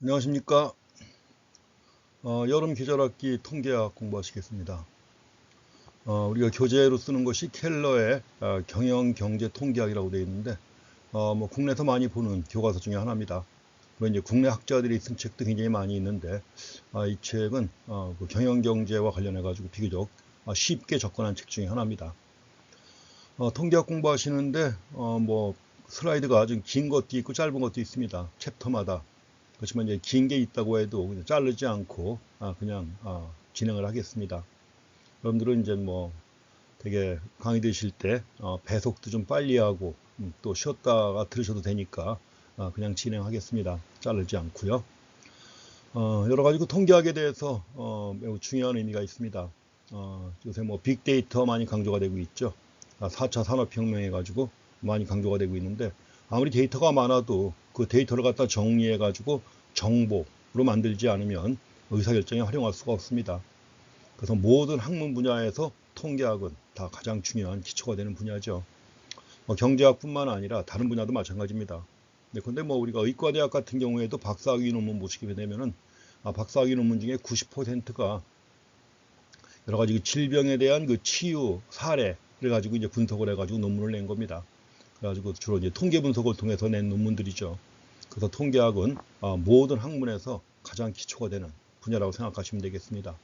안녕하십니까. 여름 계절학기 통계학 공부하시겠습니다. 우리가 교재로 쓰는 것이 켈러의 경영경제통계학이라고 되어 있는데, 국내에서 많이 보는 교과서 중에 하나입니다. 물론 이제 국내 학자들이 쓴 책도 굉장히 많이 있는데, 이 책은 그 경영경제와 관련해가지고 비교적 쉽게 접근한 책 중에 하나입니다. 통계학 공부하시는데, 슬라이드가 좀 긴 것도 있고 짧은 것도 있습니다. 챕터마다. 그렇지만 이제 긴 게 있다고 해도 그냥 자르지 않고 그냥 진행을 하겠습니다. 여러분들은 이제 되게 강의 들으실 때 배속도 좀 빨리 하고 또 쉬었다가 들으셔도 되니까 그냥 진행하겠습니다. 자르지 않고요. 여러 가지 그 통계학에 대해서 매우 중요한 의미가 있습니다. 요새 빅데이터 많이 강조가 되고 있죠. 4차 산업혁명 해가지고 많이 강조가 되고 있는데, 아무리 데이터가 많아도 그 데이터를 갖다 정리해가지고 정보로 만들지 않으면 의사결정에 활용할 수가 없습니다. 그래서 모든 학문 분야에서 통계학은 다 가장 중요한 기초가 되는 분야죠. 경제학뿐만 아니라 다른 분야도 마찬가지입니다. 근데 우리가 의과대학 같은 경우에도 박사학위 논문 보시게 되면은 박사학위 논문 중에 90%가 여러 가지 그 질병에 대한 그 치유 사례를 가지고 이제 분석을 해가지고 논문을 낸 겁니다. 그래가지고 주로 이제 통계 분석을 통해서 낸 논문들이죠. 그래서 통계학은 모든 학문에서 가장 기초가 되는 분야라고 생각하시면 되겠습니다.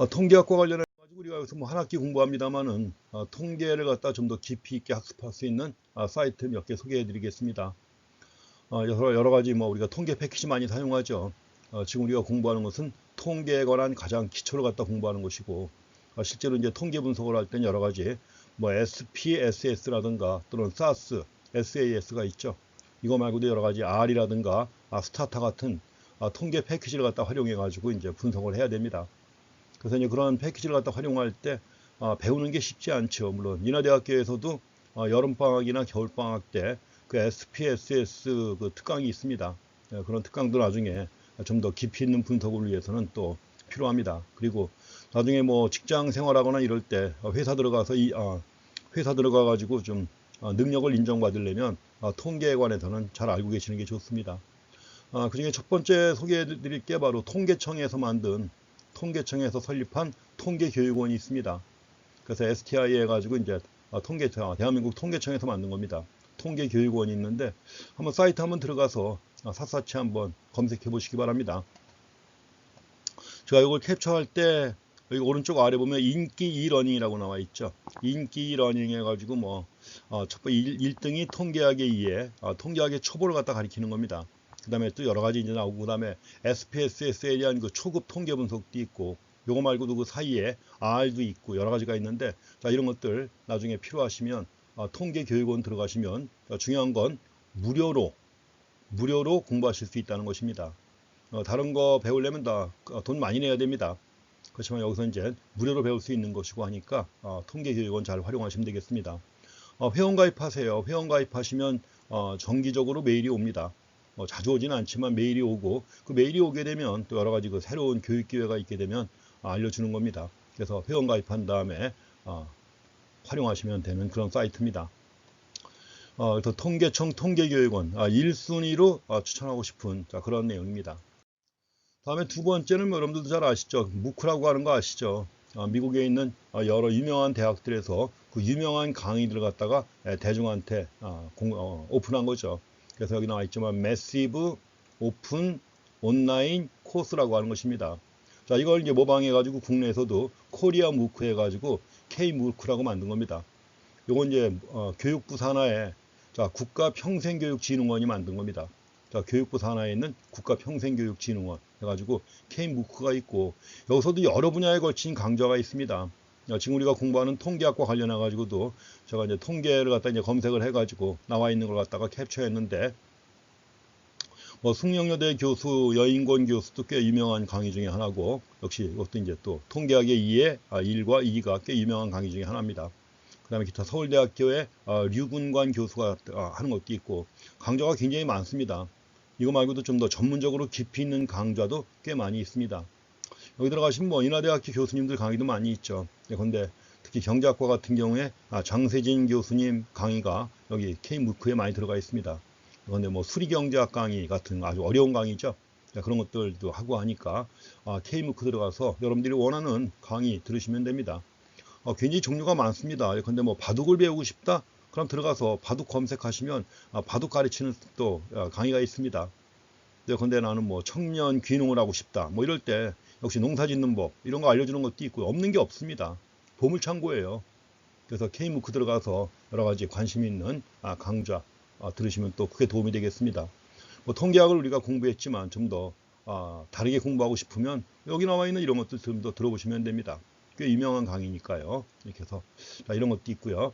통계학과 관련해 가지고 우리가 여기서 한 학기 공부합니다만은 통계를 갖다 좀 더 깊이 있게 학습할 수 있는 사이트 몇 개 소개해 드리겠습니다. 여러 가지 우리가 통계 패키지 많이 사용하죠. 지금 우리가 공부하는 것은 통계에 관한 가장 기초를 갖다 공부하는 것이고, 실제로 이제 통계 분석을 할 때는 여러 가지 SPSS라든가 또는 SAS, SAS가 있죠. 이거 말고도 여러 가지 R이라든가 스타타 같은 통계 패키지를 갖다 활용해 가지고 이제 분석을 해야 됩니다. 그래서 이제 그런 패키지를 갖다 활용할 때 배우는 게 쉽지 않죠. 물론 인하대학교에서도 여름 방학이나 겨울 방학 때 그 SPSS 그 특강이 있습니다. 그런 특강도 나중에 좀 더 깊이 있는 분석을 위해서는 또 필요합니다. 그리고 나중에 직장 생활하거나 이럴 때 회사 들어가서 회사 들어가 가지고 좀 능력을 인정받으려면 통계에 관해서는 잘 알고 계시는 게 좋습니다. 그 중에 첫 번째 소개해 드릴 게 바로 통계청에서 설립한 통계교육원이 있습니다. 그래서 STI 해가지고 이제 대한민국 통계청에서 만든 겁니다. 통계교육원이 있는데 한번 사이트 한번 들어가서 샅샅이 한번 검색해 보시기 바랍니다. 제가 이걸 캡처할 때 여기 오른쪽 아래 보면 인기 이러닝이라고 나와 있죠. 인기 이러닝 해가지고 첫 번째 1등이 통계학에 의해 통계학의 초보를 갖다 가리키는 겁니다. 그 다음에 또 여러 가지 이제 나오고, 그 다음에 SPSS에 대한 그 초급 통계 분석도 있고, 요거 말고도 그 사이에 R도 있고 여러 가지가 있는데, 이런 것들 나중에 필요하시면 통계교육원 들어가시면 중요한 건 무료로 공부하실 수 있다는 것입니다. 다른 거 배우려면 다 돈 많이 내야 됩니다. 그렇지만 여기서 이제 무료로 배울 수 있는 것이고 하니까 통계교육원 잘 활용하시면 되겠습니다. 회원 가입하세요. 회원 가입하시면 정기적으로 메일이 옵니다. 자주 오지는 않지만 메일이 오고, 그 메일이 오게 되면 또 여러 가지 그 새로운 교육 기회가 있게 되면 알려주는 겁니다. 그래서 회원 가입한 다음에 활용하시면 되는 그런 사이트입니다. 그래서 통계청 통계교육원 1순위로 추천하고 싶은 그런 내용입니다. 다음에 두 번째는 여러분들도 잘 아시죠? 무크라고 하는 거 아시죠? 미국에 있는 여러 유명한 대학들에서 그 유명한 강의들을 갖다가 대중한테 오픈한 거죠. 그래서 여기 나와 있지만 매시브 오픈 온라인 코스라고 하는 것입니다. 이걸 이제 모방해 가지고 국내에서도 코리아 무크 해 가지고 K 무크라고 만든 겁니다. 요건 이제 교육부 산하에 국가평생교육진흥원이 만든 겁니다. 교육부 산하에 있는 국가평생교육진흥원 해가지고 K무크가 있고, 여기서도 여러 분야에 걸친 강좌가 있습니다. 지금 우리가 공부하는 통계학과 관련해 가지고도 제가 이제 통계를 갖다 이제 검색을 해가지고 나와 있는 걸 갖다가 캡처했는데, 숙명여대 교수 여인권 교수도 꽤 유명한 강의 중에 하나고, 역시 이것도 이제 또 통계학의 1과 2가 꽤 유명한 강의 중에 하나입니다. 그 다음에 기타 서울대학교의 류근관 교수가 하는 것도 있고, 강좌가 굉장히 많습니다. 이거 말고도 좀 더 전문적으로 깊이 있는 강좌도 꽤 많이 있습니다. 여기 들어가시면 인하대학교 교수님들 강의도 많이 있죠. 그런데 특히 경제학과 같은 경우에 장세진 교수님 강의가 여기 K무크에 많이 들어가 있습니다. 그런데 뭐 수리경제학 강의 같은 아주 어려운 강의죠. 그런 것들도 하고 하니까 K무크 들어가서 여러분들이 원하는 강의 들으시면 됩니다. 굉장히 종류가 많습니다. 근데 뭐 바둑을 배우고 싶다? 그럼 들어가서 바둑 검색하시면 바둑 가르치는 또 강의가 있습니다. 근데 나는 뭐 청년 귀농을 하고 싶다. 뭐 이럴 때 역시 농사 짓는 법 이런 거 알려주는 것도 있고 없는 게 없습니다. 보물창고예요. 그래서 K무크 들어가서 여러 가지 관심 있는 강좌 들으시면 또 그게 도움이 되겠습니다. 뭐 통계학을 우리가 공부했지만 좀 더 다르게 공부하고 싶으면 여기 나와 있는 이런 것들 좀 더 들어보시면 됩니다. 꽤 유명한 강의니까요. 이렇게 해서 이런 것도 있고요.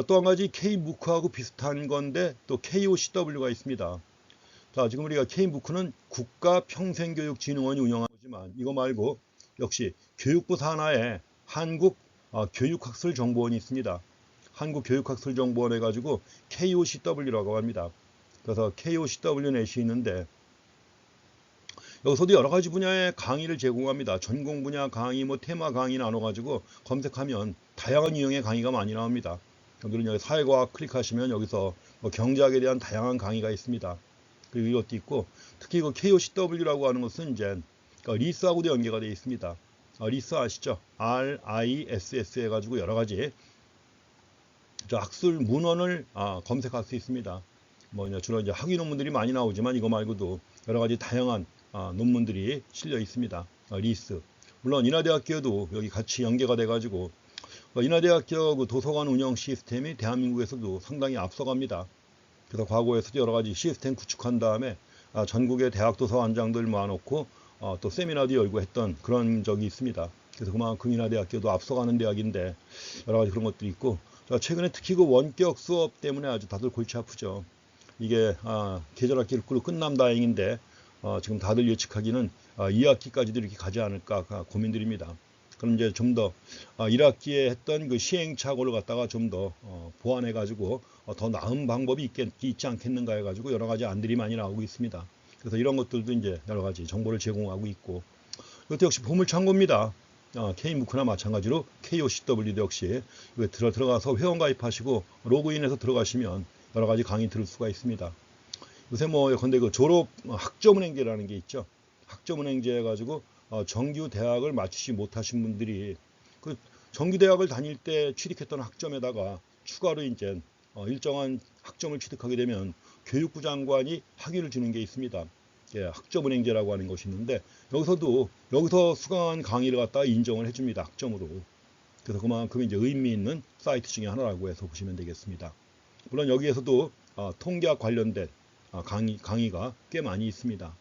또 한 가지 K무크하고 비슷한 건데 또 KOCW가 있습니다. 자, 지금 우리가 K무크는 국가평생교육진흥원이 운영하는 거지만 이거 말고 역시 교육부 산하에 한국 교육학술정보원이 있습니다. 한국교육학술정보원 해가지고 KOCW라고 합니다. 그래서 KOCW 넷이 있는데 여기서도 여러 가지 분야의 강의를 제공합니다. 전공 분야 강의, 뭐 테마 강의 나눠가지고 검색하면 다양한 유형의 강의가 많이 나옵니다. 여기는 여기 사회과학 클릭하시면 여기서 뭐 경제학에 대한 다양한 강의가 있습니다. 그리고 이것도 있고 특히 그 KOCW라고 하는 것은 이제 리스하고도 연계가 되어 있습니다. 리스 아시죠? RISS 해가지고 여러 가지 학술 문헌을 검색할 수 있습니다. 뭐 주로 이제 학위 논문들이 많이 나오지만 이거 말고도 여러 가지 다양한 논문들이 실려 있습니다. 리스. 물론 인하대학교도 여기 같이 연계가 돼가지고 인하대학교 그 도서관 운영 시스템이 대한민국에서도 상당히 앞서갑니다. 그래서 과거에서도 여러 가지 시스템 구축한 다음에 전국의 대학 도서관장들 모아놓고 또 세미나도 열고 했던 그런 적이 있습니다. 그래서 그만큼 인하대학교도 앞서가는 대학인데 여러 가지 그런 것들이 있고 최근에 특히 그 원격 수업 때문에 아주 다들 골치 아프죠. 이게 계절학기를 끝나면 다행인데 지금 다들 예측하기는 2학기까지도 이렇게 가지 않을까 고민드립니다. 그럼 이제 좀 더 1학기에 했던 그 시행착오를 갖다가 좀 더 보완해 가지고 더 나은 방법이 있지 않겠는가 해 가지고 여러 가지 안들이 많이 나오고 있습니다. 그래서 이런 것들도 이제 여러 가지 정보를 제공하고 있고 이것도 역시 보물창고입니다. K무크나 마찬가지로 KOCW도 역시 들어가서 회원 가입하시고 로그인해서 들어가시면 여러 가지 강의 들을 수가 있습니다. 요새 뭐 근데 그 졸업 학점은행제라는 게 있죠. 학점은행제 해가지고 정규 대학을 마치지 못하신 분들이 그 정규 대학을 다닐 때 취득했던 학점에다가 추가로 이제 일정한 학점을 취득하게 되면 교육부 장관이 학위를 주는 게 있습니다. 예, 학점은행제라고 하는 것이 있는데 여기서 수강한 강의를 갖다가 인정을 해줍니다. 학점으로. 그래서 그만큼 이제 의미 있는 사이트 중에 하나라고 해서 보시면 되겠습니다. 물론 여기에서도 통계학 관련된 강의가 꽤 많이 있습니다.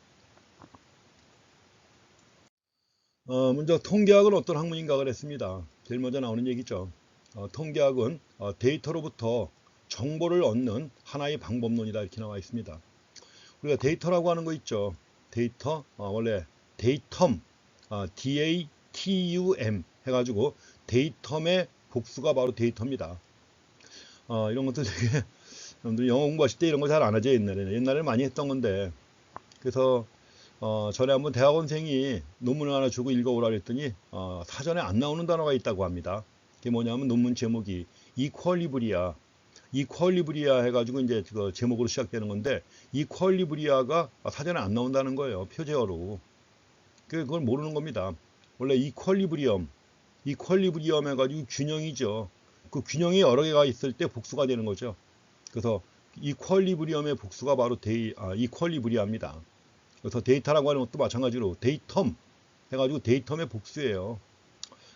먼저 통계학은 어떤 학문인가 그랬습니다. 제일 먼저 나오는 얘기죠. 통계학은 데이터로부터 정보를 얻는 하나의 방법론이다 이렇게 나와 있습니다. 우리가 데이터라고 하는 거 있죠. 데이터 원래 데이텀 DATUM 해가지고 데이텀의 복수가 바로 데이터입니다. 이런 것들 되게 여러분들 영어 공부하실 때 이런 거 잘 안 하죠. 옛날에 많이 했던 건데 그래서 전에 한번 대학원생이 논문을 하나 주고 읽어오라 그랬더니 사전에 안 나오는 단어가 있다고 합니다. 그게 뭐냐면 논문 제목이 이퀄리브리아 해가지고 이제 그 제목으로 시작되는 건데 이퀄리브리아가 사전에 안 나온다는 거예요. 표제어로. 그걸 모르는 겁니다. 원래 이퀄리브리엄 해가지고 균형이죠. 그 균형이 여러 개가 있을 때 복수가 되는 거죠. 그래서 이퀄리브리엄의 복수가 바로 이퀄리브리아입니다. 그래서 데이터라고 하는 것도 마찬가지로 데이텀 해가지고 데이텀의 복수예요.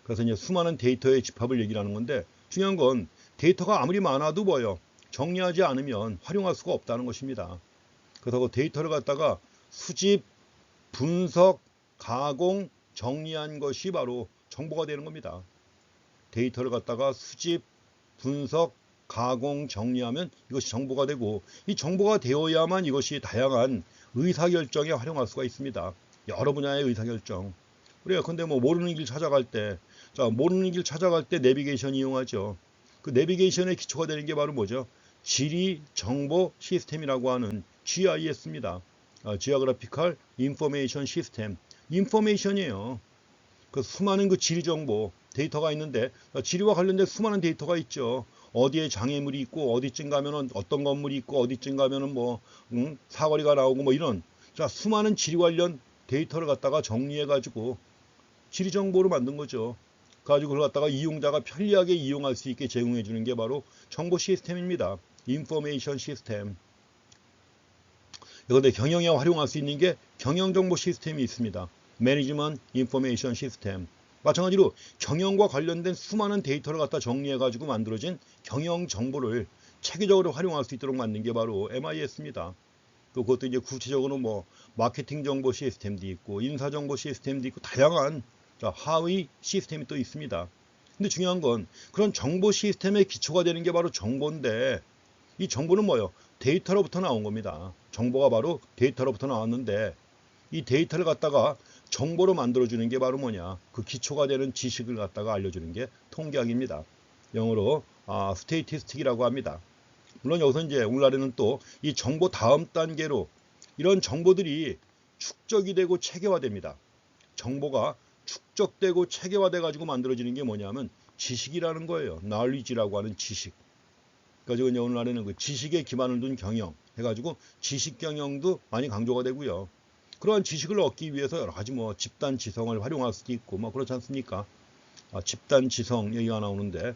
그래서 이제 수많은 데이터의 집합을 얘기를 하는 건데 중요한 건 데이터가 아무리 많아도 뭐예요? 정리하지 않으면 활용할 수가 없다는 것입니다. 그래서 그 데이터를 갖다가 수집, 분석, 가공, 정리한 것이 바로 정보가 되는 겁니다. 데이터를 갖다가 수집, 분석, 가공, 정리하면 이것이 정보가 되고 이 정보가 되어야만 이것이 다양한 의사결정에 활용할 수가 있습니다. 여러 분야의 의사결정. 우리가 근데 뭐 모르는 길 찾아갈 때 내비게이션 이용하죠. 그 내비게이션의 기초가 되는 게 바로 뭐죠? 지리 정보 시스템이라고 하는 GIS입니다. Geographical Information System. 인포메이션이에요. 그 수많은 그 지리 정보 데이터가 있는데 지리와 관련된 수많은 데이터가 있죠. 어디에 장애물이 있고 어디쯤 가면은 어떤 건물이 있고 어디쯤 가면은 뭐 사거리가 나오고 뭐 이런 자 수많은 지리 관련 데이터를 갖다가 정리해 가지고 지리 정보로 만든 거죠. 가지고 그걸 갖다가 이용자가 편리하게 이용할 수 있게 제공해 주는 게 바로 정보 시스템입니다. 인포메이션 시스템. 그런데 경영에 활용할 수 있는 게 경영 정보 시스템이 있습니다. 매니지먼트 인포메이션 시스템. 마찬가지로 경영과 관련된 수많은 데이터를 갖다 정리해 가지고 만들어진 경영 정보를 체계적으로 활용할 수 있도록 만든 게 바로 MIS입니다. 또 그것도 이제 구체적으로 뭐 마케팅 정보 시스템도 있고 인사 정보 시스템도 있고 다양한 하위 시스템이 또 있습니다. 근데 중요한 건 그런 정보 시스템의 기초가 되는 게 바로 정보인데 이 정보는 뭐예요? 데이터로부터 나온 겁니다. 정보가 바로 데이터로부터 나왔는데 이 데이터를 갖다가 정보로 만들어주는 게 바로 뭐냐? 그 기초가 되는 지식을 갖다가 알려주는 게 통계학입니다. 영어로 스테이티스틱이라고 합니다. 물론 여기서 이제 오늘날에는 또 이 정보 다음 단계로 이런 정보들이 축적이 되고 체계화됩니다. 정보가 축적되고 체계화돼 가지고 만들어지는 게 뭐냐면 지식이라는 거예요. knowledge라고 하는 지식. 그래서 이제 오늘날에는 그 지식에 기반을 둔 경영 해가지고 지식 경영도 많이 강조가 되고요. 그러한 지식을 얻기 위해서 여러 가지 뭐 집단 지성을 활용할 수도 있고 뭐 그렇지 않습니까? 집단 지성 얘기가 나오는데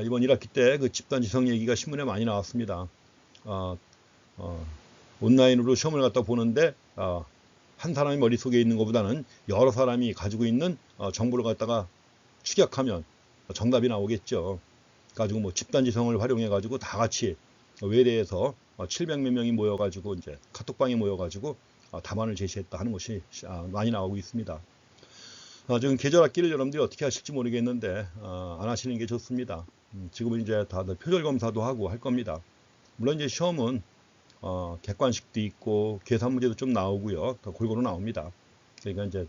이번 1학기 때 그 집단 지성 얘기가 신문에 많이 나왔습니다. 온라인으로 시험을 갖다 보는데 한 사람이 머릿속에 있는 것보다는 여러 사람이 가지고 있는 정보를 갖다가 축약하면 정답이 나오겠죠. 가지고 뭐 집단지성을 활용해 가지고 다 같이 외래에서 700몇 명이 모여 가지고 이제 카톡방에 모여 가지고 답안을 제시했다 하는 것이 많이 나오고 있습니다. 지금 계절학기를 여러분들이 어떻게 하실지 모르겠는데 안 하시는 게 좋습니다. 지금은 이제 다들 표절 검사도 하고 할 겁니다. 물론 이제 시험은 객관식도 있고 계산 문제도 좀 나오고요. 더 골고루 나옵니다. 그러니까 이제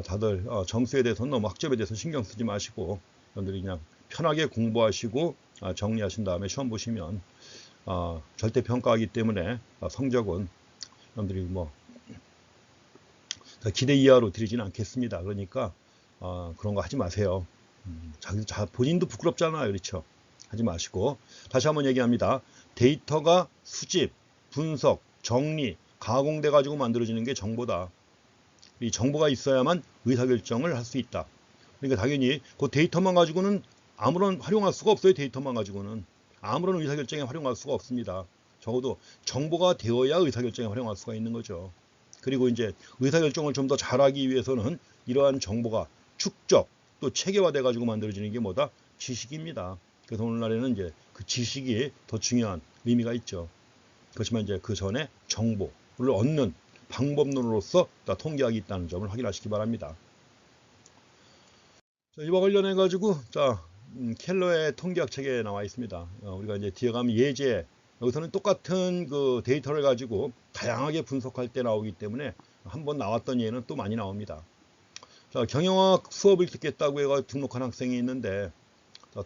다들 점수에 대해서는 너무 학점에 대해서 신경 쓰지 마시고 여러분들이 그냥 편하게 공부하시고 정리하신 다음에 시험 보시면 절대 평가하기 때문에 성적은 여러분들이 뭐 기대 이하로 드리지는 않겠습니다. 그러니까 그런 거 하지 마세요. 본인도 부끄럽잖아요. 그렇죠? 하지 마시고 다시 한번 얘기합니다. 데이터가 수집, 분석, 정리, 가공돼 가지고 만들어지는 게 정보다. 이 정보가 있어야만 의사결정을 할 수 있다. 그러니까 당연히 그 데이터만 가지고는 아무런 활용할 수가 없어요. 데이터만 가지고는 아무런 의사결정에 활용할 수가 없습니다. 적어도 정보가 되어야 의사결정에 활용할 수가 있는 거죠. 그리고 이제 의사결정을 좀 더 잘하기 위해서는 이러한 정보가 축적 또 체계화돼 가지고 만들어지는 게 뭐다? 지식입니다. 그래서 오늘날에는 이제 그 지식이 더 중요한 의미가 있죠. 그렇지만 이제 그 전에 정보를 얻는 방법론으로서 통계학이 있다는 점을 확인하시기 바랍니다. 이와 관련해 가지고 켈러의 통계학 책에 나와 있습니다. 우리가 이제 뒤에 가면 예제 여기서는 똑같은 그 데이터를 가지고 다양하게 분석할 때 나오기 때문에 한번 나왔던 예는 또 많이 나옵니다. 경영학 수업을 듣겠다고 해가 등록한 학생이 있는데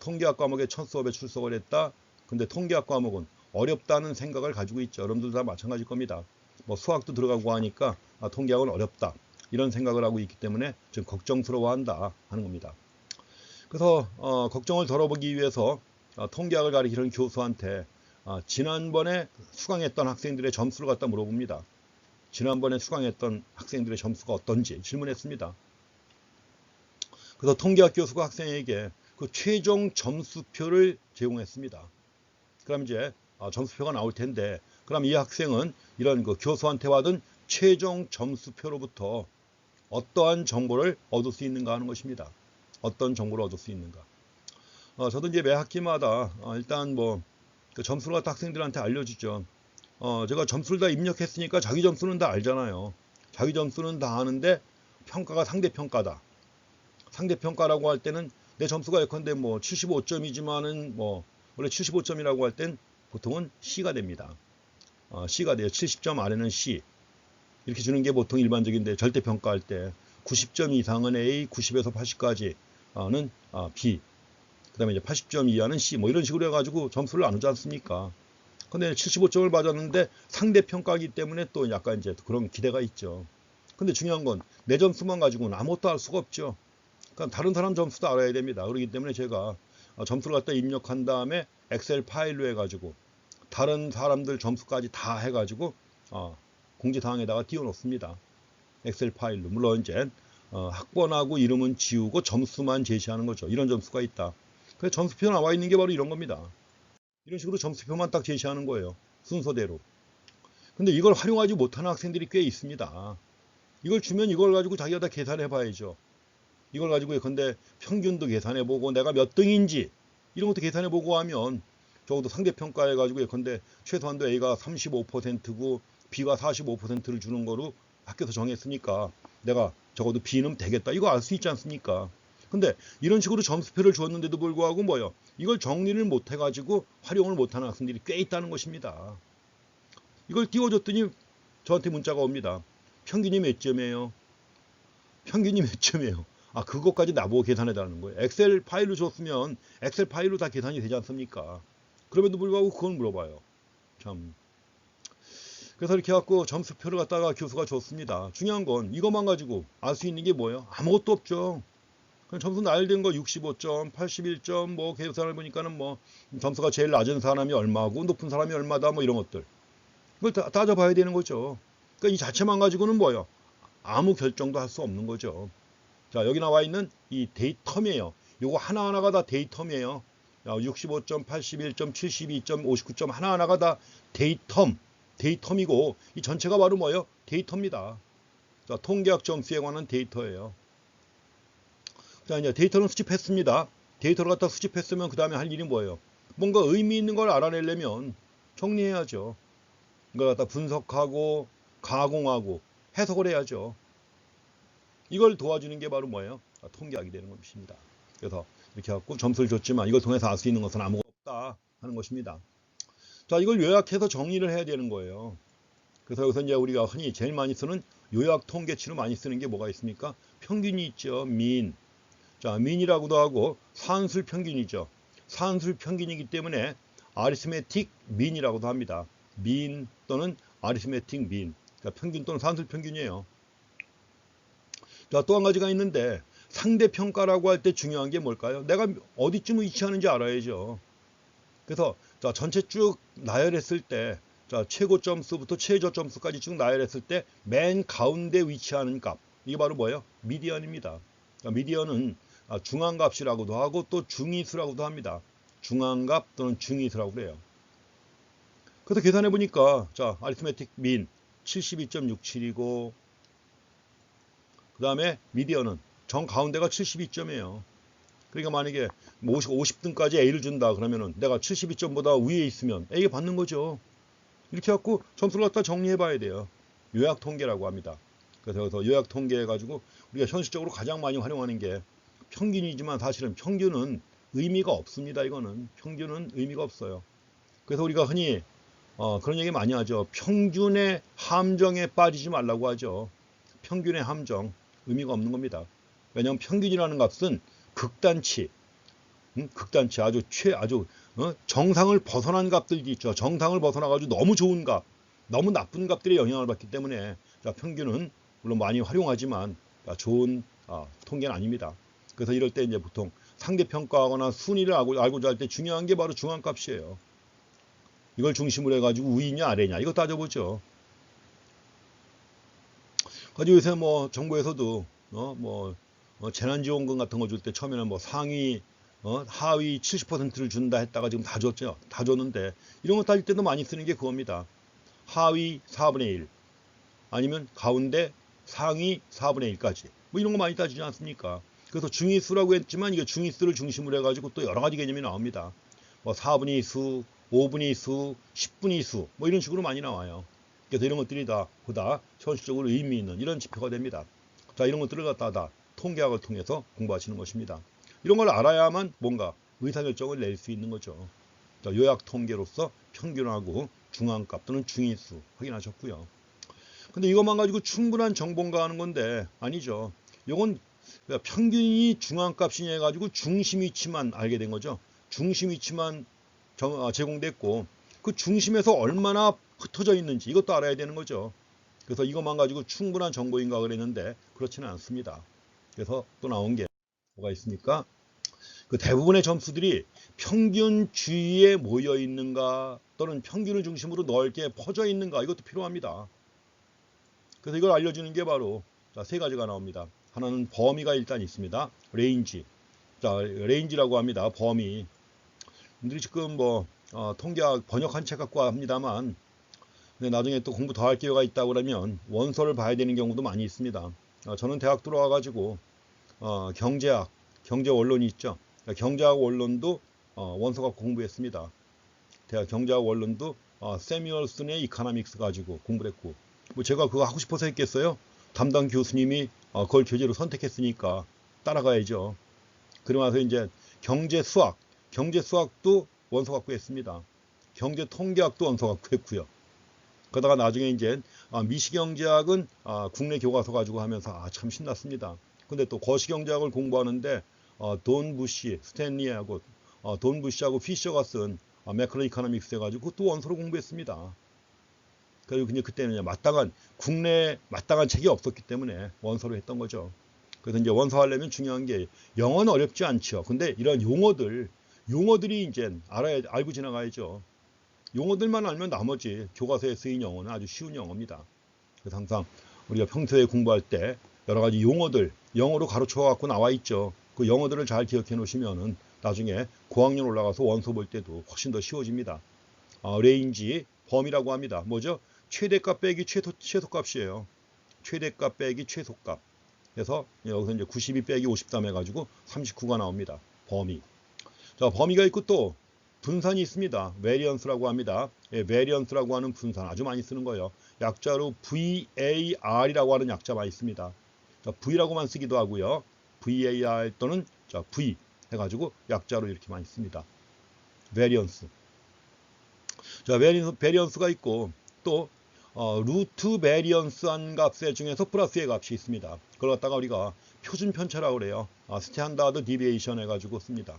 통계학 과목에 첫 수업에 출석을 했다. 근데 통계학 과목은 어렵다는 생각을 가지고 있죠. 여러분들도 다 마찬가지일 겁니다. 뭐 수학도 들어가고 하니까 통계학은 어렵다. 이런 생각을 하고 있기 때문에 좀 걱정스러워한다 하는 겁니다. 그래서 걱정을 덜어보기 위해서 통계학을 가르치는 교수한테 지난번에 수강했던 학생들의 점수를 갖다 물어봅니다. 지난번에 수강했던 학생들의 점수가 어떤지 질문했습니다. 그래서 통계학 교수가 학생에게 그 최종 점수표를 제공했습니다. 그럼 이제 점수표가 나올 텐데 그럼 이 학생은 이런 그 교수한테 받은 최종 점수표로부터 어떠한 정보를 얻을 수 있는가 하는 것입니다. 어떤 정보를 얻을 수 있는가. 저도 이제 매 학기마다 일단 뭐 그 점수를 갖다 학생들한테 알려주죠. 제가 점수를 다 입력했으니까 자기 점수는 다 알잖아요. 자기 점수는 다 아는데 평가가 상대평가다. 상대평가라고 할 때는 내 점수가 예컨대 뭐 75점이지만은 뭐 원래 75점이라고 할 땐 보통은 C가 됩니다. C가 돼요. 70점 아래는 C. 이렇게 주는 게 보통 일반적인데 절대평가할 때 90점 이상은 A, 90에서 80까지는 B. 그 다음에 이제 80점 이하는 C. 뭐 이런 식으로 해가지고 점수를 나누지 않습니까? 근데 75점을 받았는데 상대평가이기 때문에 또 약간 이제 그런 기대가 있죠. 근데 중요한 건 내 점수만 가지고는 아무것도 할 수가 없죠. 그러니까 다른 사람 점수도 알아야 됩니다. 그렇기 때문에 제가 점수를 갖다 입력한 다음에 엑셀 파일로 해가지고 다른 사람들 점수까지 다 해가지고 공지사항에다가 띄워놓습니다. 엑셀 파일로. 물론 이제 학번하고 이름은 지우고 점수만 제시하는 거죠. 이런 점수가 있다. 그래서 점수표 나와 있는 게 바로 이런 겁니다. 이런 식으로 점수표만 딱 제시하는 거예요. 순서대로. 근데 이걸 활용하지 못하는 학생들이 꽤 있습니다. 이걸 주면 이걸 가지고 자기가 다 계산해 봐야죠. 이걸 가지고 예컨대 평균도 계산해 보고 내가 몇 등인지 이런 것도 계산해 보고 하면 적어도 상대평가해 가지고 예컨대 최소한도 A가 35%고 B가 45%를 주는 거로 학교에서 정했으니까 내가 적어도 B는 되겠다. 이거 알 수 있지 않습니까? 근데 이런 식으로 점수표를 주었는데도 불구하고 뭐요? 이걸 정리를 못 해가지고 활용을 못하는 학생들이 꽤 있다는 것입니다. 이걸 띄워줬더니 저한테 문자가 옵니다. 평균이 몇 점이에요? 평균이 몇 점이에요? 그것까지 나보고 계산해달라는 거예요. 엑셀 파일로 줬으면 엑셀 파일로 다 계산이 되지 않습니까? 그럼에도 불구하고 그걸 물어봐요. 참. 그래서 이렇게 해갖고 점수표를 갖다가 교수가 줬습니다. 중요한 건 이것만 가지고 알 수 있는 게 뭐예요? 아무것도 없죠. 그냥 점수 나열된 거 65점, 81점, 뭐 계산을 보니까는 뭐 점수가 제일 낮은 사람이 얼마고 높은 사람이 얼마다 뭐 이런 것들. 그걸 따져봐야 되는 거죠. 그러니까 이 자체만 가지고는 뭐예요? 아무 결정도 할 수 없는 거죠. 자, 여기 나와 있는 이 데이텀이에요. 요거 하나하나가 다 데이텀이에요. 65점, 81점, 72점, 59점 하나하나가 다 데이텀이고 이 전체가 바로 뭐예요? 데이터입니다. 자, 통계학 점수에 관한 데이터예요. 자, 이제 데이터는 수집했습니다. 데이터를 갖다 수집했으면 그 다음에 할 일이 뭐예요? 뭔가 의미 있는 걸 알아내려면 정리해야죠. 이걸 갖다 분석하고 가공하고 해석을 해야죠. 이걸 도와주는 게 바로 뭐예요? 통계학이 되는 것입니다. 그래서 이렇게 갖고 점수를 줬지만 이걸 통해서 알 수 있는 것은 아무것도 없다 하는 것입니다. 자, 이걸 요약해서 정리를 해야 되는 거예요. 그래서 여기서 이제 우리가 흔히 제일 많이 쓰는 요약 통계치로 많이 쓰는 게 뭐가 있습니까? 평균이 있죠. 민. 자, 민이라고도 하고 산술 평균이죠. 산술 평균이기 때문에 아리스메틱 민이라고도 합니다. 민 또는 아리스메틱 민. 그러니까 평균 또는 산술 평균이에요. 자, 또 한 가지가 있는데 상대평가라고 할 때 중요한 게 뭘까요? 내가 어디쯤 위치하는지 알아야죠. 그래서 자, 전체 쭉 나열했을 때 자, 최고 점수부터 최저 점수까지 쭉 나열했을 때 맨 가운데 위치하는 값. 이게 바로 뭐예요? 미디언입니다. 미디언은 중앙값이라고도 하고 또 중위수라고도 합니다. 중앙값 또는 중위수라고 그래요. 그래서 계산해 보니까 자, 아리스메틱 민 72.67이고 그 다음에 미디언은 정 가운데가 72점이에요. 그러니까 만약에 50등까지 A를 준다 그러면은 내가 72점보다 위에 있으면 A가 받는 거죠. 이렇게 해갖고 점수를 갖다 정리해 봐야 돼요. 요약 통계라고 합니다. 그래서 여기서 요약 통계 해가지고 우리가 현실적으로 가장 많이 활용하는 게 평균이지만 사실은 평균은 의미가 없습니다. 이거는 평균은 의미가 없어요. 그래서 우리가 흔히 그런 얘기 많이 하죠. 평균의 함정에 빠지지 말라고 하죠. 평균의 함정 의미가 없는 겁니다. 왜냐하면 평균이라는 값은 극단치 아주 정상을 벗어난 값들이 있죠. 정상을 벗어나가지고 너무 좋은 값, 너무 나쁜 값들의 영향을 받기 때문에 자, 평균은 물론 많이 활용하지만 좋은 통계는 아닙니다. 그래서 이럴 때 이제 보통 상대평가하거나 순위를 알고자 할 때 중요한 게 바로 중앙값이에요. 이걸 중심으로 해가지고 위냐 아래냐 이거 따져보죠. 가지고 요새 뭐 정부에서도 재난지원금 같은 거 줄 때 처음에는 뭐 상위 하위 70%를 준다 했다가 지금 다 줬죠. 다 줬는데 이런 거 따질 때도 많이 쓰는 게 그겁니다. 하위 4분의 1 아니면 가운데 상위 4분의 1까지 뭐 이런 거 많이 따지지 않습니까? 그래서 중위수라고 했지만 이게 중위수를 중심으로 해가지고 또 여러 가지 개념이 나옵니다. 뭐 4분의 수, 5분의 수, 10분의 수 뭐 이런 식으로 많이 나와요. 그래서 이런 것들이 다 보다 현실적으로 의미 있는 이런 지표가 됩니다. 자, 이런 것들을 갖다 다 통계학을 통해서 공부하시는 것입니다. 이런 걸 알아야만 뭔가 의사결정을 낼 수 있는 거죠. 자, 요약 통계로서 평균하고 중앙값 또는 중위수 확인하셨고요. 근데 이것만 가지고 충분한 정보인가 하는 건데 아니죠. 이건 평균이 중앙값이냐 해가지고 중심 위치만 알게 된 거죠. 중심 위치만 제공됐고 그 중심에서 얼마나 흩어져 있는지 이것도 알아야 되는 거죠. 그래서 이것만 가지고 충분한 정보인가 그랬는데 그렇지는 않습니다. 그래서 또 나온 게 뭐가 있습니까? 그 대부분의 점수들이 평균 주위에 모여 있는가 또는 평균을 중심으로 넓게 퍼져 있는가, 이것도 필요합니다. 그래서 이걸 알려주는 게 바로 세 가지가 나옵니다. 하나는 범위가 일단 있습니다. 레인지. 레인지라고 합니다. 범위. 분들이 지금 통계학 번역한 책 갖고 합니다만, 근데 나중에 또 공부 더 할 기회가 있다고 그러면 원서를 봐야 되는 경우도 많이 있습니다. 저는 대학 들어와가지고 경제학, 경제 원론이 있죠. 경제학 원론도 원서 갖고 공부했습니다. 대학 경제학 원론도 세뮤얼슨의 이코노믹스 가지고 공부를 했고, 뭐 제가 그거 하고 싶어서 했겠어요? 담당 교수님이 그걸 교재로 선택했으니까 따라가야죠. 그러면서 이제 경제 수학도 원서 갖고 했습니다. 경제 통계학도 원서 갖고 했고요. 그러다가 나중에 이제 미시경제학은 국내 교과서 가지고 하면서 참 신났습니다. 근데 또 거시경제학을 공부하는데 돈 부시, 스탠리하고 돈 부시하고 피셔가 쓴 매크로 이코노믹스 해가지고 또 원서로 공부했습니다. 그리고 그냥 그때는 국내 마땅한 책이 없었기 때문에 원서로 했던 거죠. 그래서 이제 원서 하려면 중요한 게 영어는 어렵지 않죠. 근데 이런 용어들이 이제 알고 지나가야죠. 용어들만 알면 나머지 교과서에 쓰인 영어는 아주 쉬운 영어입니다. 그래서 항상 우리가 평소에 공부할 때 여러 가지 용어들 영어로 가르쳐 갖고 나와 있죠. 그 영어들을 잘 기억해 놓으시면은 나중에 고학년 올라가서 원서 볼 때도 훨씬 더 쉬워집니다. 레인지, 범위라고 합니다. 뭐죠? 최대값 빼기 최소값이에요. 최대값 빼기 최소값. 그래서 여기서 이제 92 빼기 53 해가지고 39가 나옵니다. 범위. 자, 범위가 있고 또 분산이 있습니다. variance라고 합니다. 예, variance라고 하는 분산 아주 많이 쓰는 거예요. 약자로 VAR이라고 하는 약자 많이 있습니다. 자, V라고만 쓰기도 하고요. VAR 또는 V 해가지고 약자로 이렇게 많이 씁니다. variance. 자, variance가 있고 또 루트 베리언스한 값의 중에서 플러스의 값이 있습니다. 그걸 갖다가 우리가 표준 편차라고 그래요. 스탠다드 디비에이션 해가지고 씁니다.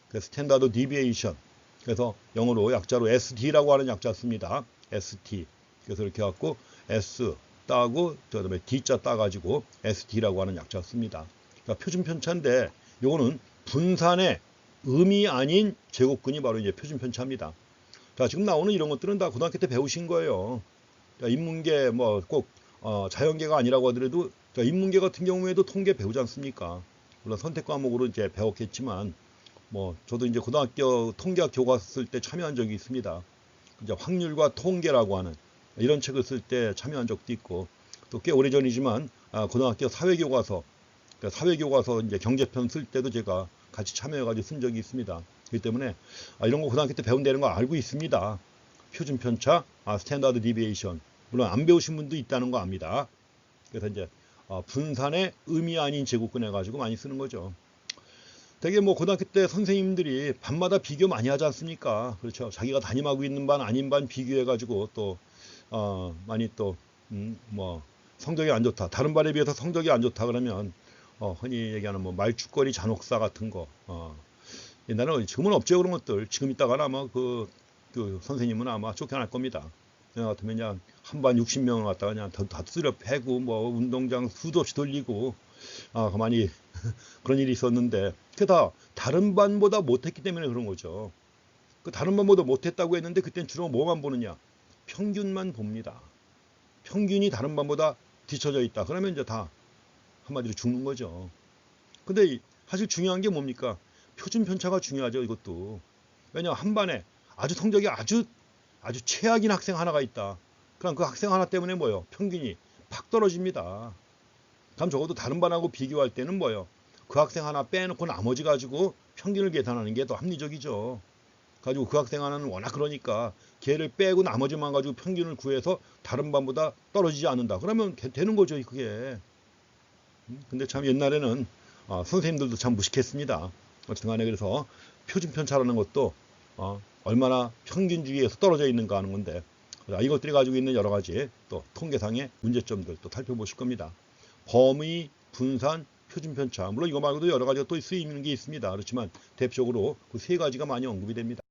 그 스탠다드 디비에이션. 그래서 영어로 약자로 SD라고 하는 약자 씁니다. ST. 그래서 이렇게 해갖고 S 따고 그다음에 D자 따가지고 SD라고 하는 약자 씁니다. 그러니까 표준 편차인데 요거는 분산의 음이 아닌 제곱근이 바로 이제 표준 편차입니다. 자, 지금 나오는 이런 것들은 다 고등학교 때 배우신 거예요. 인문계 꼭 자연계가 아니라고 하더라도 인문계 같은 경우에도 통계 배우지 않습니까? 물론 선택 과목으로 이제 배웠겠지만 저도 이제 고등학교 통계학 교과서 쓸 때 참여한 적이 있습니다. 이제 확률과 통계라고 하는 이런 책을 쓸 때 참여한 적도 있고 또 꽤 오래전이지만 고등학교 사회교과서 이제 경제편 쓸 때도 제가 같이 참여해가지고 쓴 적이 있습니다. 그렇기 때문에 이런 거 고등학교 때 배운다는 거 알고 있습니다. 표준 편차, 스탠다드 디비에이션. 물론 안 배우신 분도 있다는 거 압니다. 그래서 이제 분산의 의미 아닌 제곱근 해가지고 많이 쓰는 거죠. 되게 고등학교 때 선생님들이 반마다 비교 많이 하지 않습니까? 그렇죠. 자기가 담임하고 있는 반 아닌 반 비교해가지고 또 많이 또 성적이 안 좋다. 다른 반에 비해서 성적이 안 좋다 그러면 흔히 얘기하는 말죽거리 잔혹사 같은 거. 옛날에는 지금은 없죠 그런 것들. 지금 있다가는 아마 그 선생님은 아마 쫓겨날 겁니다. 같으면 그냥 한 반 60명을 갖다가 그냥 다 쓸어 패고 운동장 수도 없이 돌리고 가만히 그런 일이 있었는데 그게 다 다른 반보다 못했기 때문에 그런 거죠. 그 다른 반보다 못했다고 했는데 그때는 주로 뭐만 보느냐? 평균만 봅니다. 평균이 다른 반보다 뒤처져 있다. 그러면 이제 다 한마디로 죽는 거죠. 근데 사실 중요한 게 뭡니까? 표준 편차가 중요하죠. 이것도. 왜냐하면 한 반에 성적이 아주 최악인 학생 하나가 있다. 그럼 그 학생 하나 때문에 평균이 팍 떨어집니다. 그럼 적어도 다른 반하고 비교할 때는 그 학생 하나 빼놓고 나머지 가지고 평균을 계산하는 게 더 합리적이죠. 가지고 그 학생 하나는 워낙 그러니까 걔를 빼고 나머지만 가지고 평균을 구해서 다른 반보다 떨어지지 않는다. 그러면 되는 거죠, 그게. 근데 참 옛날에는 선생님들도 참 무식했습니다. 어쨌든 간에 그래서 표준 편차라는 것도 얼마나 평균주의에서 떨어져 있는가 하는 건데 이것들이 가지고 있는 여러 가지 또 통계상의 문제점들 또 살펴보실 겁니다. 범위, 분산, 표준 편차. 물론 이거 말고도 여러 가지가 또 쓰이는 게 있습니다. 그렇지만 대표적으로 그 세 가지가 많이 언급이 됩니다.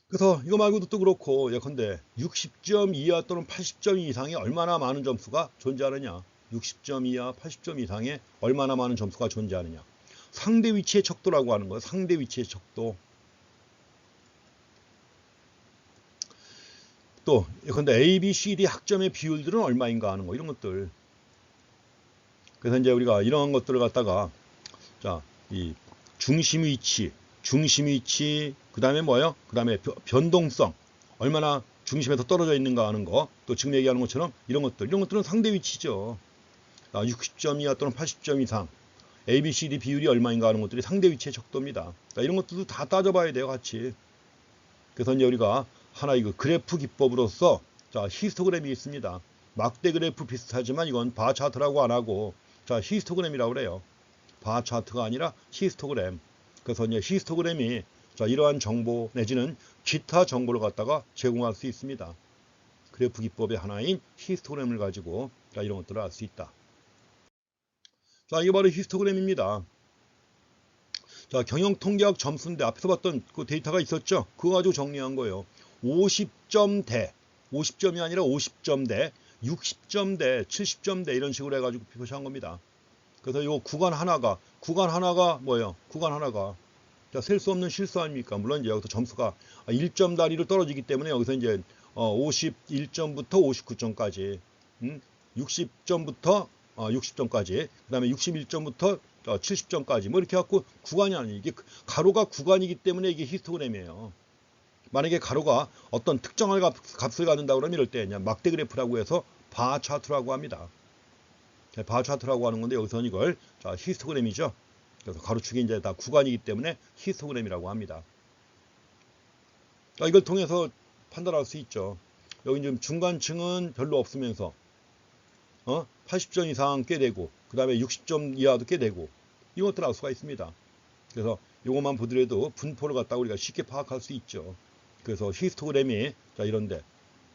그래서 이거 말고도 또 그렇고 예컨대 60점 이하 또는 80점 이상에 얼마나 많은 점수가 존재하느냐. 60점 이하 80점 이상에 얼마나 많은 점수가 존재하느냐. 상대 위치의 척도라고 하는 거예요. 상대 위치의 척도. 또 근데 A, B, C, D 학점의 비율들은 얼마인가 하는 거 이런 것들. 그래서 이제 우리가 이런 것들을 갖다가 자, 이 중심 위치, 그다음에 뭐예요? 그다음에 변동성, 얼마나 중심에서 떨어져 있는가 하는 거, 또 지금 얘기하는 것처럼 이런 것들은 상대 위치죠. 60점 이하 또는 80점 이상, A, B, C, D 비율이 얼마인가 하는 것들이 상대 위치의 척도입니다. 이런 것들도 다 따져봐야 돼요, 같이. 그래서 이제 우리가 하나 이거 그래프 기법으로서 자, 히스토그램이 있습니다. 막대 그래프 비슷하지만 이건 바 차트라고 안 하고 자, 히스토그램이라고 그래요. 바 차트가 아니라 히스토그램. 그래서 이제 히스토그램이 자, 이러한 정보 내지는 기타 정보를 갖다가 제공할 수 있습니다. 그래프 기법의 하나인 히스토그램을 가지고 자, 이런 것들을 알 수 있다. 자, 이게 바로 히스토그램입니다. 자, 경영통계학 점수인데 앞에서 봤던 그 데이터가 있었죠? 그거 가지고 정리한 거예요. 50점대, 50점이 아니라 50점대, 60점대, 70점대 이런 식으로 해가지고 표시한 겁니다. 그래서 이 구간 하나가 뭐예요? 구간 하나가 셀 수 없는 실수 아닙니까? 물론 이제 여기서 점수가 1점 단위로 떨어지기 때문에 여기서 이제 51점부터 59점까지, 60점부터 60점까지, 그 다음에 61점부터 70점까지 뭐 이렇게 해갖고 구간이 아니에요. 이게 가로가 구간이기 때문에 이게 히스토그램이에요. 만약에 가로가 어떤 특정한 값을 갖는다 그러면 이럴 때 그냥 막대 그래프라고 해서 바 차트라고 합니다. 바 차트라고 하는 건데 여기서는 이걸 자, 히스토그램이죠. 그래서 가로축이 이제 다 구간이기 때문에 히스토그램이라고 합니다. 자, 이걸 통해서 판단할 수 있죠. 여기 지금 중간층은 별로 없으면서 80점 이상 꽤 되고 그 다음에 60점 이하도 꽤 되고 이것들 알 수가 있습니다. 그래서 이것만 보더라도 분포를 갖다가 우리가 쉽게 파악할 수 있죠. 그래서 히스토그램이 자, 이런데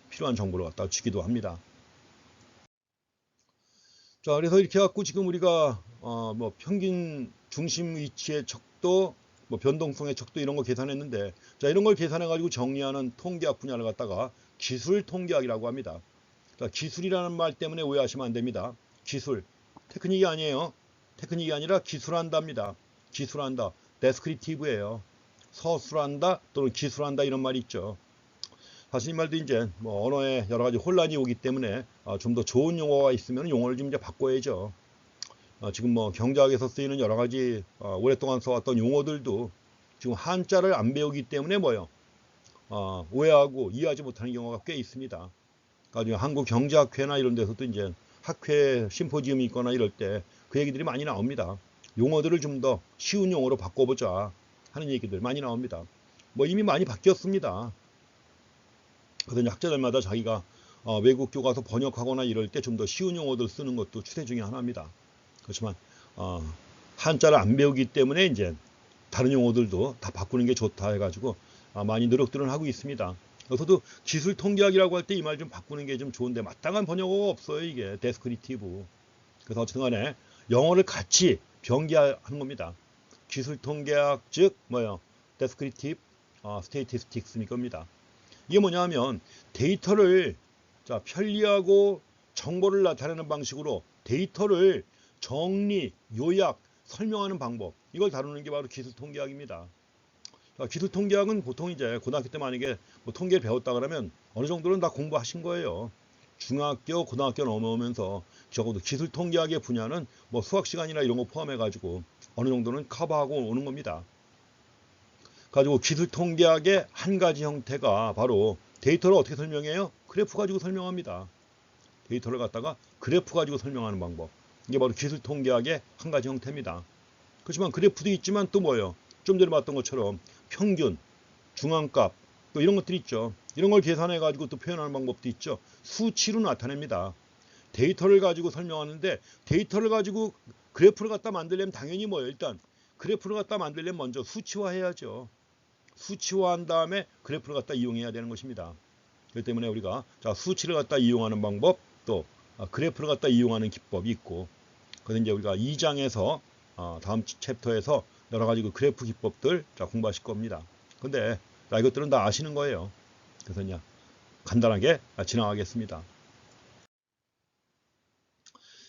필요한 정보를 갖다가 주기도 합니다. 자, 그래서 이렇게 해갖고 지금 우리가 뭐 평균 중심 위치의 척도, 뭐 변동성의 척도 이런 거 계산했는데, 자, 이런 걸 계산해 가지고 정리하는 통계학 분야를 갖다가 기술 통계학이라고 합니다. 자, 기술이라는 말 때문에 오해하시면 안 됩니다. 기술, 테크닉이 아니에요. 테크닉이 아니라 기술한다입니다. 기술한다, 데스크립티브예요. 서술한다 또는 기술한다 이런 말이 있죠. 사실 이 말도 이제 뭐 언어에 여러 가지 혼란이 오기 때문에 좀 더 좋은 용어가 있으면 용어를 좀 이제 바꿔야죠. 지금 뭐 경제학에서 쓰이는 여러 가지 오랫동안 써왔던 용어들도 지금 한자를 안 배우기 때문에 뭐요? 오해하고 이해하지 못하는 경우가 꽤 있습니다. 그러니까 한국경제학회나 이런 데서도 이제 학회 심포지움이 있거나 이럴 때 그 얘기들이 많이 나옵니다. 용어들을 좀 더 쉬운 용어로 바꿔보자 하는 얘기들 많이 나옵니다. 뭐 이미 많이 바뀌었습니다. 그래서 학자들마다 자기가 외국 교과서 번역하거나 이럴 때 좀 더 쉬운 용어들 쓰는 것도 추세 중에 하나입니다. 그렇지만 한자를 안 배우기 때문에 이제 다른 용어들도 다 바꾸는 게 좋다 해가지고 많이 노력들은 하고 있습니다. 그래서도 기술 통계학이라고 할 때 이 말 좀 바꾸는 게 좀 좋은데 마땅한 번역어가 없어요. 이게 데스크립티브. 그래서 어쨌든 간에 영어를 같이 병기하는 겁니다. 기술 통계학 즉 뭐요? 데스크립티브 스테이티스틱스일 겁니다. 이게 뭐냐면 데이터를 자, 편리하고 정보를 나타내는 방식으로 데이터를 정리, 요약, 설명하는 방법 이걸 다루는 게 바로 기술 통계학입니다. 자, 기술 통계학은 보통 이제 고등학교 때 만약에 뭐 통계를 배웠다 그러면 어느 정도는 다 공부하신 거예요. 중학교, 고등학교 넘어오면서 적어도 기술 통계학의 분야는 뭐 수학 시간이나 이런 거 포함해 가지고 어느 정도는 커버하고 오는 겁니다. 가지고 기술 통계학의 한 가지 형태가 바로 데이터를 어떻게 설명해요? 그래프 가지고 설명합니다. 데이터를 갖다가 그래프 가지고 설명하는 방법. 이게 바로 기술 통계학의 한 가지 형태입니다. 그렇지만 그래프도 있지만 또 뭐예요? 좀 전에 봤던 것처럼 평균, 중앙값 또 이런 것들이 있죠. 이런 걸 계산해 가지고 또 표현하는 방법도 있죠. 수치로 나타냅니다. 데이터를 가지고 설명하는데 데이터를 가지고 그래프를 갖다 만들려면 당연히 뭐예요? 일단 그래프를 갖다 만들려면 먼저 수치화해야죠. 수치화한 다음에 그래프를 갖다 이용해야 되는 것입니다. 그렇기 때문에 우리가 자, 수치를 갖다 이용하는 방법 또 그래프를 갖다 이용하는 기법이 있고 그래서 이제 우리가 2장에서 다음 챕터에서 여러 가지 그 그래프 기법들 자, 공부하실 겁니다. 근데 이것들은 다 아시는 거예요. 그래서 그냥 간단하게 지나가겠습니다.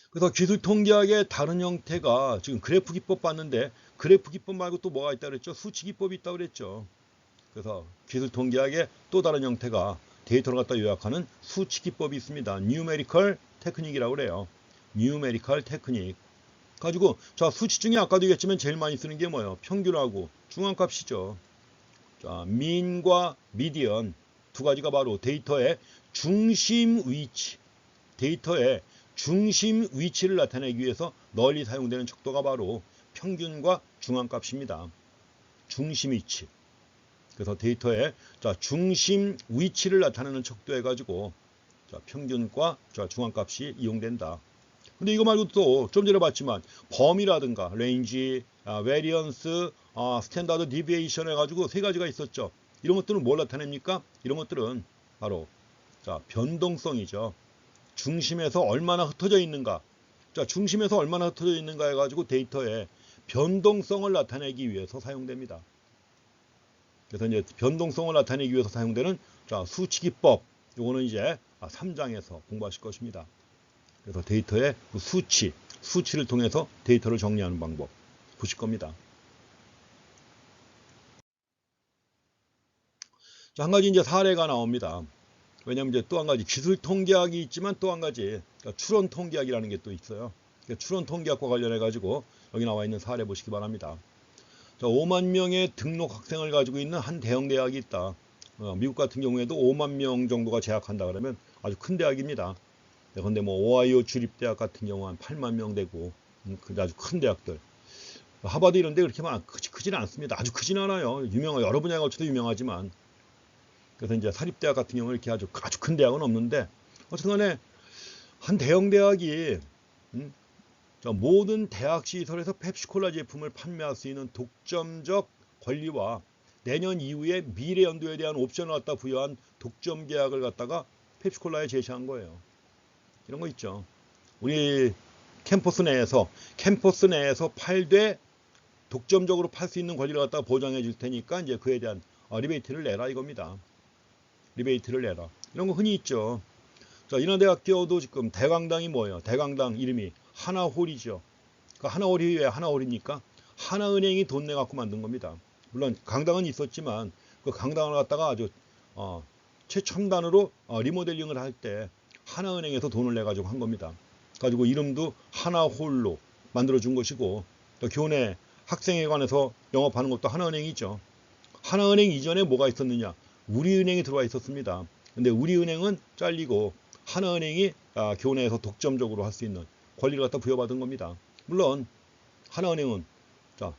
그래서 기술 통계학의 다른 형태가 지금 그래프 기법 봤는데 그래프 기법 말고 또 뭐가 있다 그랬죠? 수치 기법이 있다 그랬죠. 그래서 기술 통계학의 또 다른 형태가 데이터를 갖다 요약하는 수치 기법이 있습니다. Numerical Technique이라고 그래요. Numerical Technique. 가지고 자, 수치 중에 아까도 얘기했지만 제일 많이 쓰는 게 뭐예요? 평균하고 중앙값이죠. 자, mean과 median 두 가지가 바로 데이터의 중심 위치, 데이터의 중심 위치를 나타내기 위해서 널리 사용되는 척도가 바로 평균과 중앙값입니다. 중심 위치. 그래서 데이터의 자, 중심 위치를 나타내는 척도 해가지고 자, 평균과 자, 중앙값이 이용된다. 근데 이거 말고 또 좀 전에 봤지만 범위라든가 레인지, 베리언스, 스탠다드 디비에이션 해가지고 세 가지가 있었죠. 이런 것들은 뭘 나타냅니까? 이런 것들은 바로 자, 변동성이죠. 중심에서 얼마나 흩어져 있는가. 자, 중심에서 얼마나 흩어져 있는가 해가지고 데이터의 변동성을 나타내기 위해서 사용됩니다. 그래서 이제 변동성을 나타내기 위해서 사용되는 자, 수치 기법. 요거는 이제 3장에서 공부하실 것입니다. 그래서 데이터의 그 수치를 통해서 데이터를 정리하는 방법 보실 겁니다. 자, 한 가지 이제 사례가 나옵니다. 왜냐하면 이제 또 한 가지 기술 통계학이 있지만 또 한 가지 그러니까 추론 통계학이라는 게 또 있어요. 그러니까 추론 통계학과 관련해 가지고 여기 나와 있는 사례 보시기 바랍니다. 자, 5만 명의 등록 학생을 가지고 있는 한 대형 대학이 있다. 미국 같은 경우에도 5만 명 정도가 재학한다 그러면 아주 큰 대학입니다. 그런데 뭐 오하이오 주립대학 같은 경우 한 8만 명 되고 아주 큰 대학들. 하버드 이런 데 그렇게 크지는 않습니다. 아주 크지는 않아요. 여러 분야에 걸쳐서 유명하지만. 그래서 이제 사립대학 같은 경우는 이렇게 아주 큰 대학은 없는데 어쨌든 간에 한 대형 대학이 모든 대학 시설에서 펩시콜라 제품을 판매할 수 있는 독점적 권리와 내년 이후에 미래 연도에 대한 옵션을 갖다 부여한 독점 계약을 갖다가 펩시콜라에 제시한 거예요. 이런 거 있죠. 우리 캠퍼스 내에서 팔되 독점적으로 팔 수 있는 권리를 갖다가 보장해 줄 테니까 이제 그에 대한 리베이트를 내라 이겁니다. 리베이트를 내라. 이런 거 흔히 있죠. 자, 인하대학교도 지금 대강당이 뭐예요? 대강당 이름이 하나홀이죠. 그 하나홀이 왜 하나홀입니까? 하나은행이 돈 내 갖고 만든 겁니다. 물론 강당은 있었지만 그 강당을 갖다가 아주 최첨단으로 리모델링을 할 때 하나은행에서 돈을 내 가지고 한 겁니다. 가지고 이름도 하나홀로 만들어 준 것이고 또 교내 학생회관에서 영업하는 것도 하나은행이죠. 하나은행 이전에 뭐가 있었느냐? 우리은행이 들어와 있었습니다. 근데 우리은행은 잘리고 하나은행이 교내에서 독점적으로 할 수 있는 권리를 갖다 부여받은 겁니다. 물론 하나은행은 자,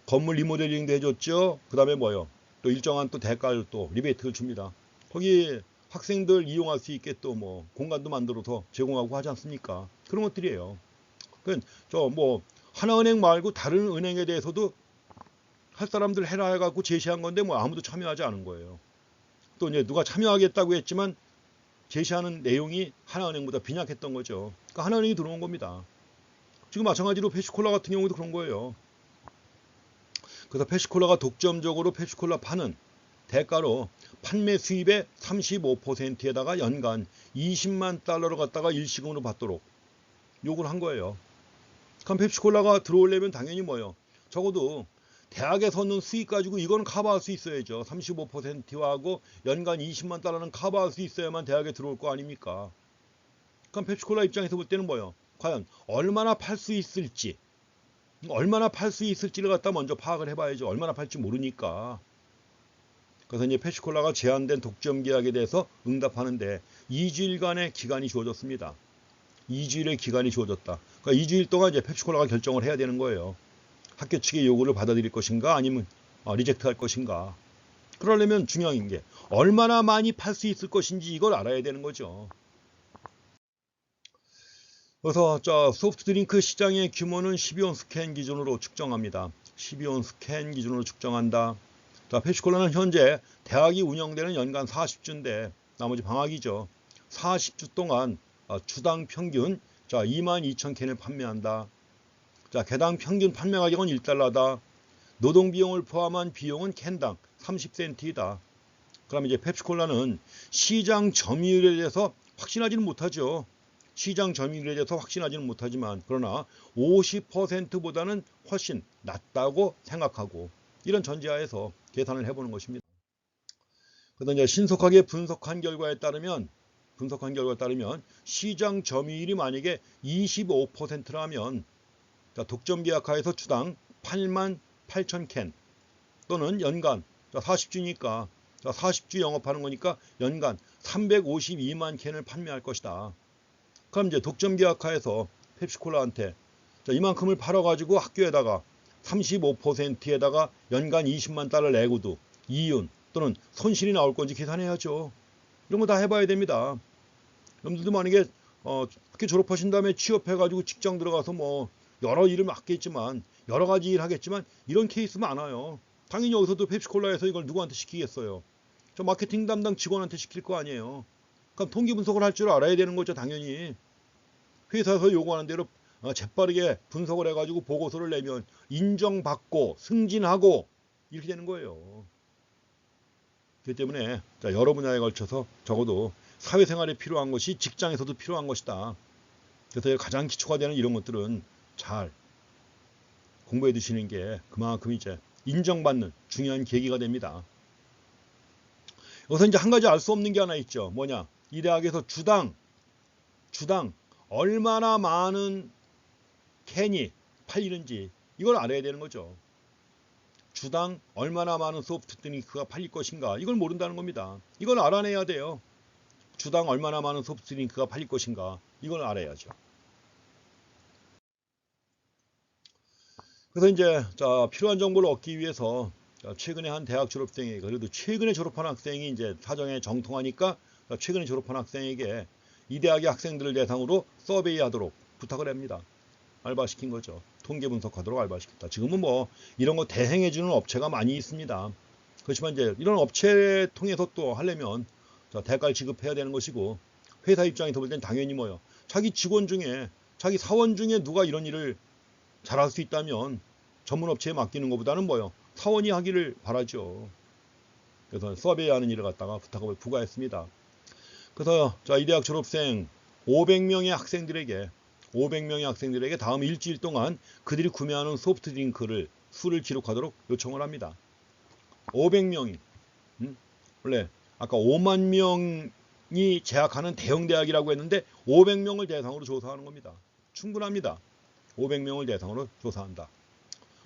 건물 리모델링도 해줬죠. 그 다음에 뭐요? 또 일정한 또 대가를 또 리베이트를 줍니다. 거기 학생들 이용할 수 있게 또 뭐 공간도 만들어서 제공하고 하지 않습니까? 그런 것들이에요. 저 뭐 하나은행 말고 다른 은행에 대해서도 할 사람들 해라 해갖고 제시한 건데 뭐 아무도 참여하지 않은 거예요. 또 이제 누가 참여하겠다고 했지만 제시하는 내용이 하나은행보다 빈약했던 거죠. 그러니까 하나은행이 들어온 겁니다. 지금 마찬가지로 펩시콜라 같은 경우도 그런 거예요. 그래서 펩시콜라가 독점적으로 펩시콜라 파는 대가로 판매 수입의 35%에다가 연간 20만 달러를 갖다가 일시금으로 받도록 요구를 한 거예요. 그럼 펩시콜라가 들어오려면 당연히 뭐예요? 적어도 대학에서 얻는 수익 가지고 이건 커버할 수 있어야죠. 35%하고 연간 20만 달러는 커버할 수 있어야만 대학에 들어올 거 아닙니까? 그럼 펩시콜라 입장에서 볼 때는 뭐예요? 과연 얼마나 팔 수 있을지를 갖다 먼저 파악을 해봐야죠. 얼마나 팔지 모르니까. 그래서 이제 펩시콜라가 제한된 독점 계약에 대해서 응답하는데 2주일간의 기간이 주어졌습니다. 2주일의 기간이 주어졌다. 그러니까 2주일 동안 이제 펩시콜라가 결정을 해야 되는 거예요. 학교 측의 요구를 받아들일 것인가 아니면 리젝트 할 것인가. 그러려면 중요한 게 얼마나 많이 팔 수 있을 것인지 이걸 알아야 되는 거죠. 그래서 소프트 드링크 시장의 규모는 12온스 캔 기준으로 측정합니다. 12온스 캔 기준으로 측정한다. 자, 펩시콜라는 현재 대학이 운영되는 연간 40주인데 나머지 방학이죠. 40주 동안 주당 평균 22,000캔을 판매한다. 자, 개당 평균 판매 가격은 1달러다. 노동 비용을 포함한 비용은 캔당 30센트이다. 그럼 이제 펩시콜라는 시장 점유율에 대해서 확신하지는 못하죠. 시장 점유율에 대해서 확신하지는 못하지만 그러나 50%보다는 훨씬 낫다고 생각하고 이런 전제하에서 계산을 해보는 것입니다. 그래서 이제 신속하게 분석한 결과에 따르면 시장 점유율이 만약에 25%라면 독점 계약하에서 주당 88,000캔 또는 연간 40주니까 40주 영업하는 거니까 연간 352만 캔을 판매할 것이다. 그럼 이제 독점 계약하에서 펩시콜라한테 이만큼을 팔아가지고 학교에다가 35%에다가 연간 20만 달러를 내고도 이윤 또는 손실이 나올 건지 계산해야죠. 이런 거 다 해봐야 됩니다. 여러분들도 만약에 학교 졸업하신 다음에 취업해가지고 직장 들어가서 뭐 여러 일을 맡겠지만 여러 가지 일 하겠지만 이런 케이스 많아요. 당연히 여기서도 펩시콜라에서 이걸 누구한테 시키겠어요. 저 마케팅 담당 직원한테 시킬 거 아니에요. 그럼 통계 분석을 할 줄 알아야 되는 거죠, 당연히. 회사에서 요구하는 대로 재빠르게 분석을 해가지고 보고서를 내면 인정받고 승진하고 이렇게 되는 거예요. 그렇기 때문에 여러 분야에 걸쳐서 적어도 사회생활에 필요한 것이 직장에서도 필요한 것이다. 그래서 가장 기초가 되는 이런 것들은 잘 공부해 두시는 게 그만큼 이제 인정받는 중요한 계기가 됩니다. 여기서 이제 한 가지 알 수 없는 게 하나 있죠. 뭐냐? 이 대학에서 주당 얼마나 많은 캔이 팔리는지 이걸 알아야 되는 거죠. 주당 얼마나 많은 소프트 드링크가 팔릴 것인가 이걸 모른다는 겁니다. 이걸 알아내야 돼요. 주당 얼마나 많은 소프트 드링크가 팔릴 것인가 이걸 알아야죠. 그래서 이제 필요한 정보를 얻기 위해서 최근에 한 대학 졸업생에게 그래도 최근에 졸업한 학생이 이제 사정에 정통하니까 최근에 졸업한 학생에게 이 대학의 학생들을 대상으로 서베이하도록 부탁을 합니다. 알바시킨 거죠. 통계 분석하도록 알바시켰다. 지금은 뭐 이런 거 대행해주는 업체가 많이 있습니다. 그렇지만 이제 이런 업체 통해서 또 하려면 대가를 지급해야 되는 것이고 회사 입장에서 볼 땐 당연히 뭐요. 자기 직원 중에 자기 사원 중에 누가 이런 일을 잘할 수 있다면 전문 업체에 맡기는 것보다는 뭐요. 사원이 하기를 바라죠. 그래서 서베이하는 일을 갖다가 부탁을 부과했습니다. 그래서 이 대학 졸업생 500명의 학생들에게 다음 일주일 동안 그들이 구매하는 소프트 드링크를 수를 기록하도록 요청을 합니다. 500명이 원래 아까 5만 명이 재학하는 대형 대학이라고 했는데 500명을 대상으로 조사하는 겁니다. 충분합니다. 500명을 대상으로 조사한다.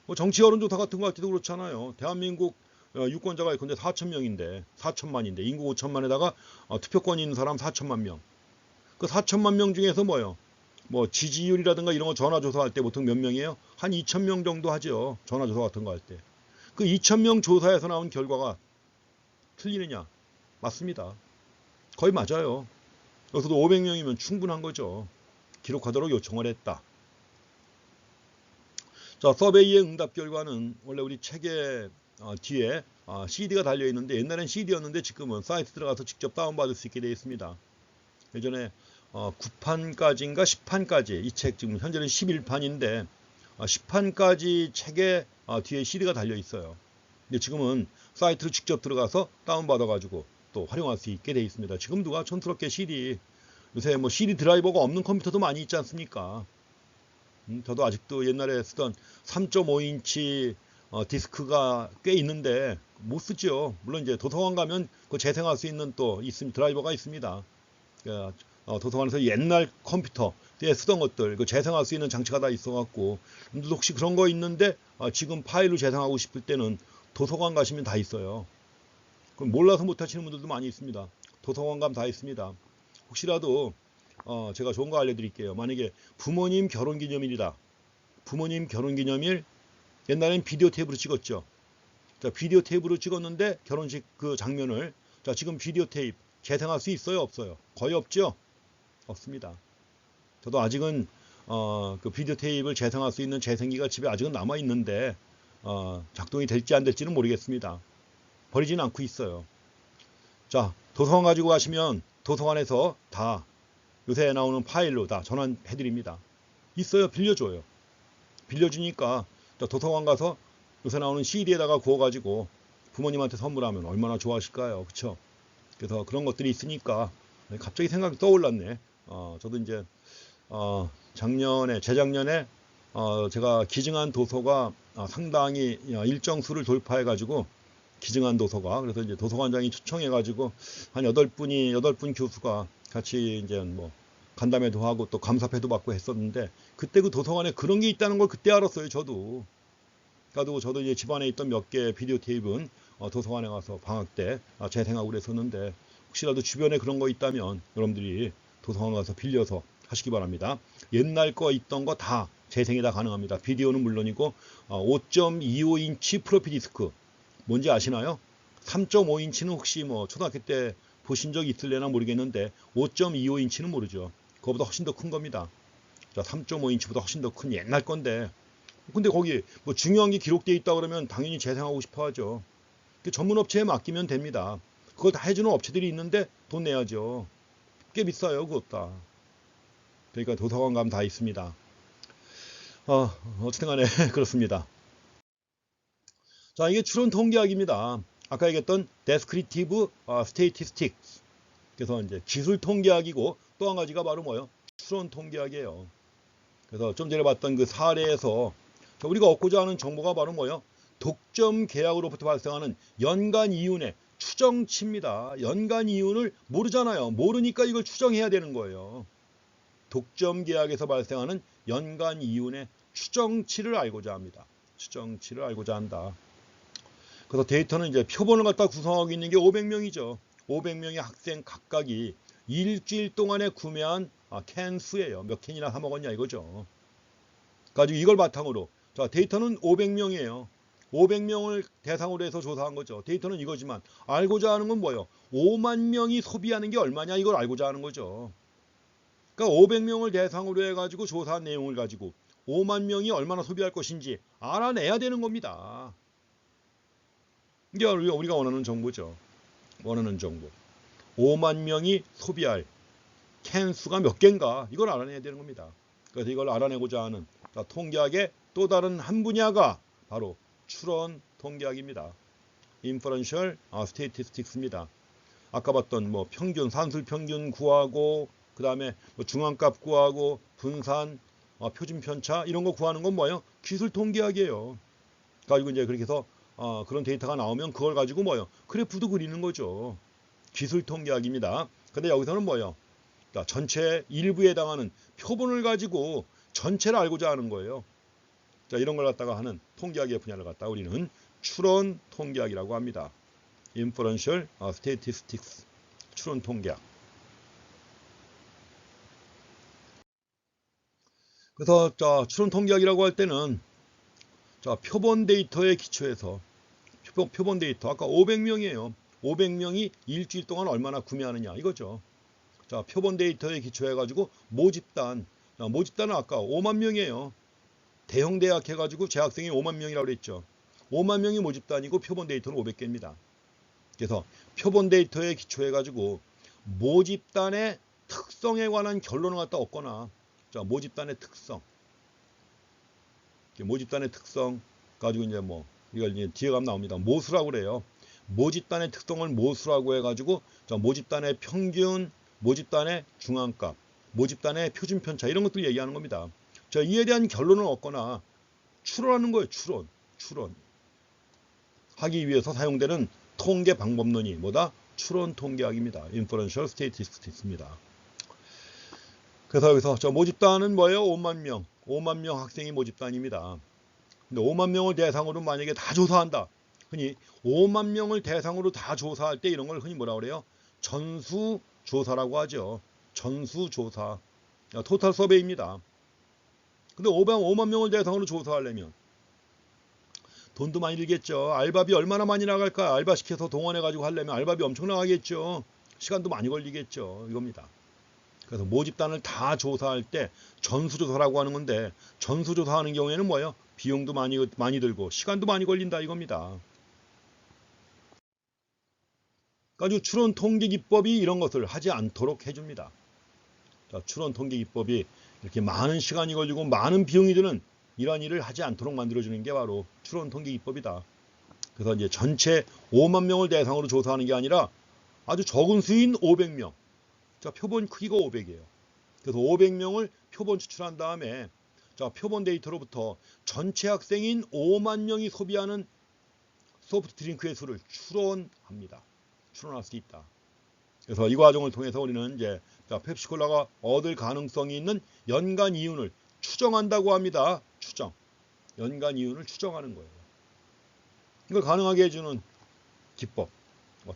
뭐 정치 여론조사 같은 거 할 때도 그렇잖아요. 대한민국 유권자가 예컨대 4천만인데 인구 5천만에다가 투표권이 있는 사람 4천만 명. 그 4천만 명 중에서 뭐 지지율이라든가 이런 거 전화조사할 때 보통 몇 명이에요? 한 2,000명 정도 하죠. 전화조사 같은 거 할 때. 그 2,000명 조사에서 나온 결과가 틀리느냐? 맞습니다. 거의 맞아요. 여기서도 500명이면 충분한 거죠. 기록하도록 요청을 했다. 서베이의 응답 결과는 원래 우리 책에 뒤에 CD가 달려있는데 옛날엔 CD였는데 지금은 사이트 들어가서 직접 다운받을 수 있게 되어 있습니다. 예전에 9판까지인가 10판까지 이 책 지금 현재는 11판인데 10판까지 책에 뒤에 CD가 달려 있어요. 근데 지금은 사이트로 직접 들어가서 다운받아 가지고 또 활용할 수 있게 되어 있습니다. 지금 누가 촌스럽게 CD 요새 뭐 CD 드라이버가 없는 컴퓨터도 많이 있지 않습니까? 저도 아직도 옛날에 쓰던 3.5인치 디스크가 꽤 있는데 못 쓰죠. 물론 이제 도서관 가면 그 재생할 수 있는 또 드라이버가 있습니다. 도서관에서 옛날 컴퓨터에 쓰던 것들 그 재생할 수 있는 장치가 다 있어갖고 혹시 그런 거 있는데 지금 파일로 재생하고 싶을 때는 도서관 가시면 다 있어요. 그럼 몰라서 못 하시는 분들도 많이 있습니다. 도서관 가면 다 있습니다. 혹시라도 제가 좋은 거 알려드릴게요. 만약에 부모님 결혼기념일이다. 부모님 결혼기념일 옛날엔 비디오 테이프로 찍었죠. 비디오 테이프로 찍었는데 결혼식 그 장면을 지금 비디오 테이프 재생할 수 있어요? 없어요? 거의 없죠? 없습니다. 저도 아직은 그 비디오 테이프를 재생할 수 있는 재생기가 집에 아직은 남아 있는데 작동이 될지 안 될지는 모르겠습니다. 버리지는 않고 있어요. 도서관 가지고 가시면 도서관에서 다 요새 나오는 파일로 다 전환해 드립니다. 있어요. 빌려줘요. 빌려주니까 도서관 가서 요새 나오는 CD에다가 구워 가지고 부모님한테 선물하면 얼마나 좋아하실까요? 그쵸? 그래서 그런 것들이 있으니까 갑자기 생각이 떠올랐네. 저도 이제 재작년에 제가 기증한 도서가 상당히 일정 수를 돌파해 가지고 기증한 도서가 그래서 이제 도서관장이 초청해 가지고 한 8분 교수가 같이 이제 뭐 간담회도 하고 또 감사패도 받고 했었는데 그때 그 도서관에 그런 게 있다는 걸 그때 알았어요. 저도 이제 집안에 있던 몇 개 비디오 테이프는 도서관에 가서 방학 때 재생하고 그랬었는데 혹시라도 주변에 그런 거 있다면 여러분들이 도서관 가서 빌려서 하시기 바랍니다. 옛날 거 있던 거 다 재생이 다 가능합니다. 비디오는 물론이고 5.25인치 프로피 디스크 뭔지 아시나요? 3.5인치는 혹시 뭐 초등학교 때 보신 적 있을래나 모르겠는데 5.25인치는 모르죠. 그거보다 훨씬 더 큰 겁니다. 자, 3.5인치보다 훨씬 더 큰 옛날 건데 근데 거기 뭐 중요한 게 기록되어 있다 그러면 당연히 재생하고 싶어 하죠. 전문 업체에 맡기면 됩니다. 그걸 다 해주는 업체들이 있는데 돈 내야죠. 꽤 비싸요, 그것 다. 그러니까 도서관 가면 다 있습니다. 어쨌든 간에 그렇습니다. 자, 이게 추론 통계학입니다. 아까 얘기했던 Descriptive Statistics. 그래서 이제 기술 통계학이고 또 한 가지가 바로 뭐예요? 추론 통계학이에요. 그래서 좀 전에 봤던 그 사례에서 우리가 얻고자 하는 정보가 바로 뭐예요? 독점 계약으로부터 발생하는 연간 이윤의 추정치입니다. 연간 이윤을 모르잖아요. 모르니까 이걸 추정해야 되는 거예요. 독점 계약에서 발생하는 연간 이윤의 추정치를 알고자 합니다. 추정치를 알고자 한다. 그래서 데이터는 이제 표본을 갖다 구성하고 있는 게 500명이죠. 500명의 학생 각각이 일주일 동안에 구매한 캔 수예요. 몇 캔이나 사 먹었냐 이거죠. 가지고 이걸 바탕으로 자, 데이터는 500명이에요. 500명을 대상으로 해서 조사한 거죠. 데이터는 이거지만 알고자 하는 건 뭐예요? 5만 명이 소비하는 게 얼마냐 이걸 알고자 하는 거죠. 그러니까 500명을 대상으로 해가지고 조사한 내용을 가지고 5만 명이 얼마나 소비할 것인지 알아내야 되는 겁니다. 이게 우리가 원하는 정보죠. 원하는 정보. 5만 명이 소비할 캔 수가 몇 개인가 이걸 알아내야 되는 겁니다. 그래서 이걸 알아내고자 하는 통계학의 또 다른 한 분야가 바로 추론 통계학입니다. Inferential Statistics입니다. 아까 봤던 뭐 평균, 산술 평균 구하고 그 다음에 뭐 중앙값 구하고 분산, 표준 편차 이런 거 구하는 건 뭐예요? 기술 통계학이에요. 가지고 이제 그렇게 해서 그런 데이터가 나오면 그걸 가지고 뭐예요? 그래프도 그리는 거죠. 기술 통계학입니다. 근데 여기서는 뭐예요? 전체 일부에 해당하는 표본을 가지고 전체를 알고자 하는 거예요. 자, 이런 걸 갖다가 하는 통계학의 분야를 갖다가 우리는 추론 통계학이라고 합니다. Inferential Statistics. 추론 통계학. 그래서 추론 통계학이라고 할 때는 표본 데이터에 기초해서 표본 데이터 아까 500명이에요. 500명이 일주일 동안 얼마나 구매하느냐 이거죠. 자, 표본 데이터에 기초해가지고 모집단은 아까 5만 명이에요. 대형 대학 해가지고 재학생이 5만 명이라고 그랬죠. 5만 명이 모집단이고 표본 데이터는 500개입니다. 그래서 표본 데이터에 기초해가지고 모집단의 특성에 관한 결론을 갖다 얻거나 자, 모집단의 특성 가지고 이제 뭐 이걸 이제 뒤에 가면 나옵니다. 모수라고 그래요. 모집단의 특성을 모수라고 해가지고 자, 모집단의 평균, 모집단의 중앙값, 모집단의 표준 편차 이런 것들 얘기하는 겁니다. 자, 이에 대한 결론을 얻거나 추론하는 거예요. 추론 하기 위해서 사용되는 통계 방법론이 뭐다? 추론 통계학입니다. Inferential Statistics입니다. 그래서 여기서 모집단은 뭐예요? 5만 명 학생이 모집단입니다. 근데 5만 명을 대상으로 만약에 다 조사한다. 흔히 5만 명을 대상으로 다 조사할 때 이런 걸 흔히 뭐라 그래요? 전수조사라고 하죠. 전수조사. 토탈 서베이입니다. 근데 5만 명을 대상으로 조사하려면 돈도 많이 들겠죠. 알바비 얼마나 많이 나갈까? 알바 시켜서 동원해가지고 하려면 알바비 엄청 나가겠죠. 시간도 많이 걸리겠죠. 이겁니다. 그래서 모집단을 다 조사할 때 전수조사라고 하는 건데 전수조사하는 경우에는 뭐예요? 비용도 많이 들고 시간도 많이 걸린다 이겁니다. 그러니까 추론 통계 기법이 이런 것을 하지 않도록 해줍니다. 자, 추론 통계 기법이 이렇게 많은 시간이 걸리고 많은 비용이 드는 이러한 일을 하지 않도록 만들어주는 게 바로 추론 통계 기법이다. 그래서 이제 전체 5만 명을 대상으로 조사하는 게 아니라 아주 적은 수인 500명. 자, 표본 크기가 500이에요. 그래서 500명을 표본 추출한 다음에 자, 표본 데이터로부터 전체 학생인 5만 명이 소비하는 소프트 드링크의 수를 추론합니다. 추론할 수 있다. 그래서 이 과정을 통해서 우리는 이제 자, 펩시콜라가 얻을 가능성이 있는 연간 이윤을 추정한다고 합니다. 추정. 연간 이윤을 추정하는 거예요. 이걸 가능하게 해주는 기법,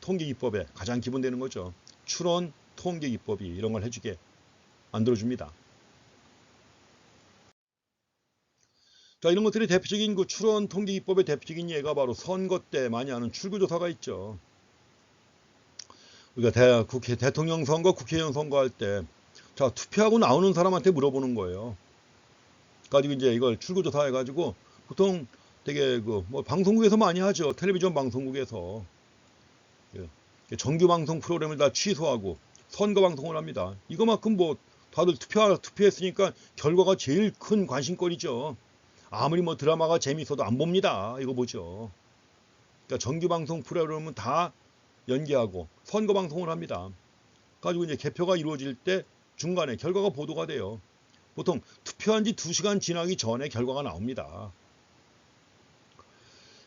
통계 기법의 가장 기본 되는 거죠. 추론 통계 기법이 이런 걸 해주게 만들어줍니다. 자, 이런 것들이 대표적인 그 추론 통계 기법의 대표적인 예가 바로 선거 때 많이 하는 출구조사가 있죠. 우리가 대통령 선거, 국회의원 선거할 때, 자, 투표하고 나오는 사람한테 물어보는 거예요. 가지고 이제 이걸 출구조사해가지고 보통 되게 뭐 방송국에서 많이 하죠. 텔레비전 방송국에서 정규 방송 프로그램을 다 취소하고 선거 방송을 합니다. 이거만큼 뭐 다들 투표했으니까 결과가 제일 큰 관심거리죠. 아무리 뭐 드라마가 재미있어도 안 봅니다. 이거 보죠. 그러니까 정규 방송 프로그램은 다 연기하고 선거 방송을 합니다. 가지고 이제 개표가 이루어질 때 중간에 결과가 보도가 돼요. 보통 투표한 지 2시간 지나기 전에 결과가 나옵니다.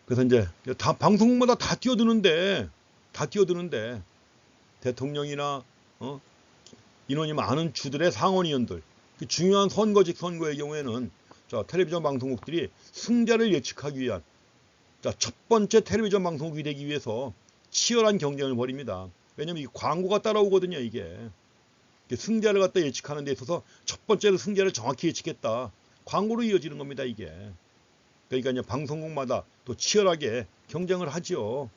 그래서 이제 다 방송국마다 다 뛰어드는데 대통령이나 인원이 많은 주들의 상원의원들, 그 중요한 선거직 선거의 경우에는 자, 텔레비전 방송국들이 승자를 예측하기 위한 자, 첫 번째 텔레비전 방송국이 되기 위해서 치열한 경쟁을 벌입니다. 왜냐면 이 광고가 따라오거든요. 이게 승자를 갖다 예측하는 데 있어서 첫 번째로 승자를 정확히 예측했다. 광고로 이어지는 겁니다. 이게. 그러니까 이제 방송국마다 또 치열하게 경쟁을 하죠.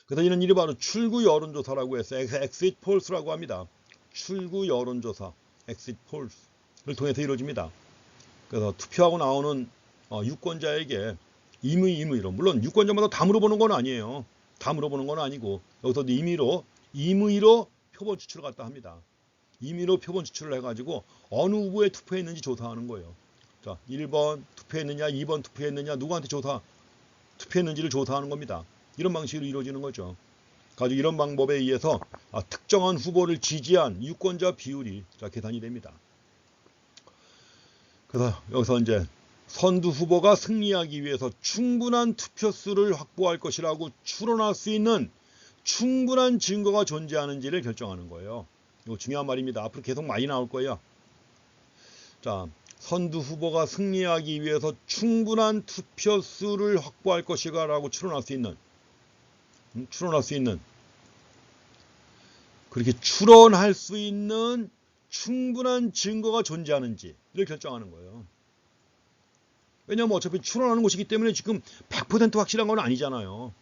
그래서 이런 일이 바로 출구 여론조사라고 해서 엑시트 폴스라고 합니다. 출구 여론조사, 엑시트 폴스를 통해서 이루어집니다. 그래서 투표하고 나오는 유권자에게 임의로, 물론 유권자마다 다 물어보는 건 아니에요. 다 물어보는 건 아니고 여기서 임의로 표본 추출을 갖다 합니다. 임의로 표본 추출을 해가지고 어느 후보에 투표했는지 조사하는 거예요. 자, 1번 투표했느냐, 2번 투표했느냐, 누구한테 투표했는지를 조사하는 겁니다. 이런 방식으로 이루어지는 거죠. 가지고 이런 방법에 의해서 특정한 후보를 지지한 유권자 비율이 계산이 됩니다. 그래서 여기서 이제 선두 후보가 승리하기 위해서 충분한 투표수를 확보할 것이라고 추론할 수 있는 충분한 증거가 존재하는지를 결정하는 거예요. 이거 중요한 말입니다. 앞으로 계속 많이 나올 거예요. 자, 선두 후보가 승리하기 위해서 충분한 투표수를 확보할 것이라고 추론할 수 있는 그렇게 추론할 수 있는 충분한 증거가 존재하는지를 결정하는 거예요. 왜냐하면 어차피 추론하는 것이기 때문에 지금 100% 확실한 건 아니잖아요.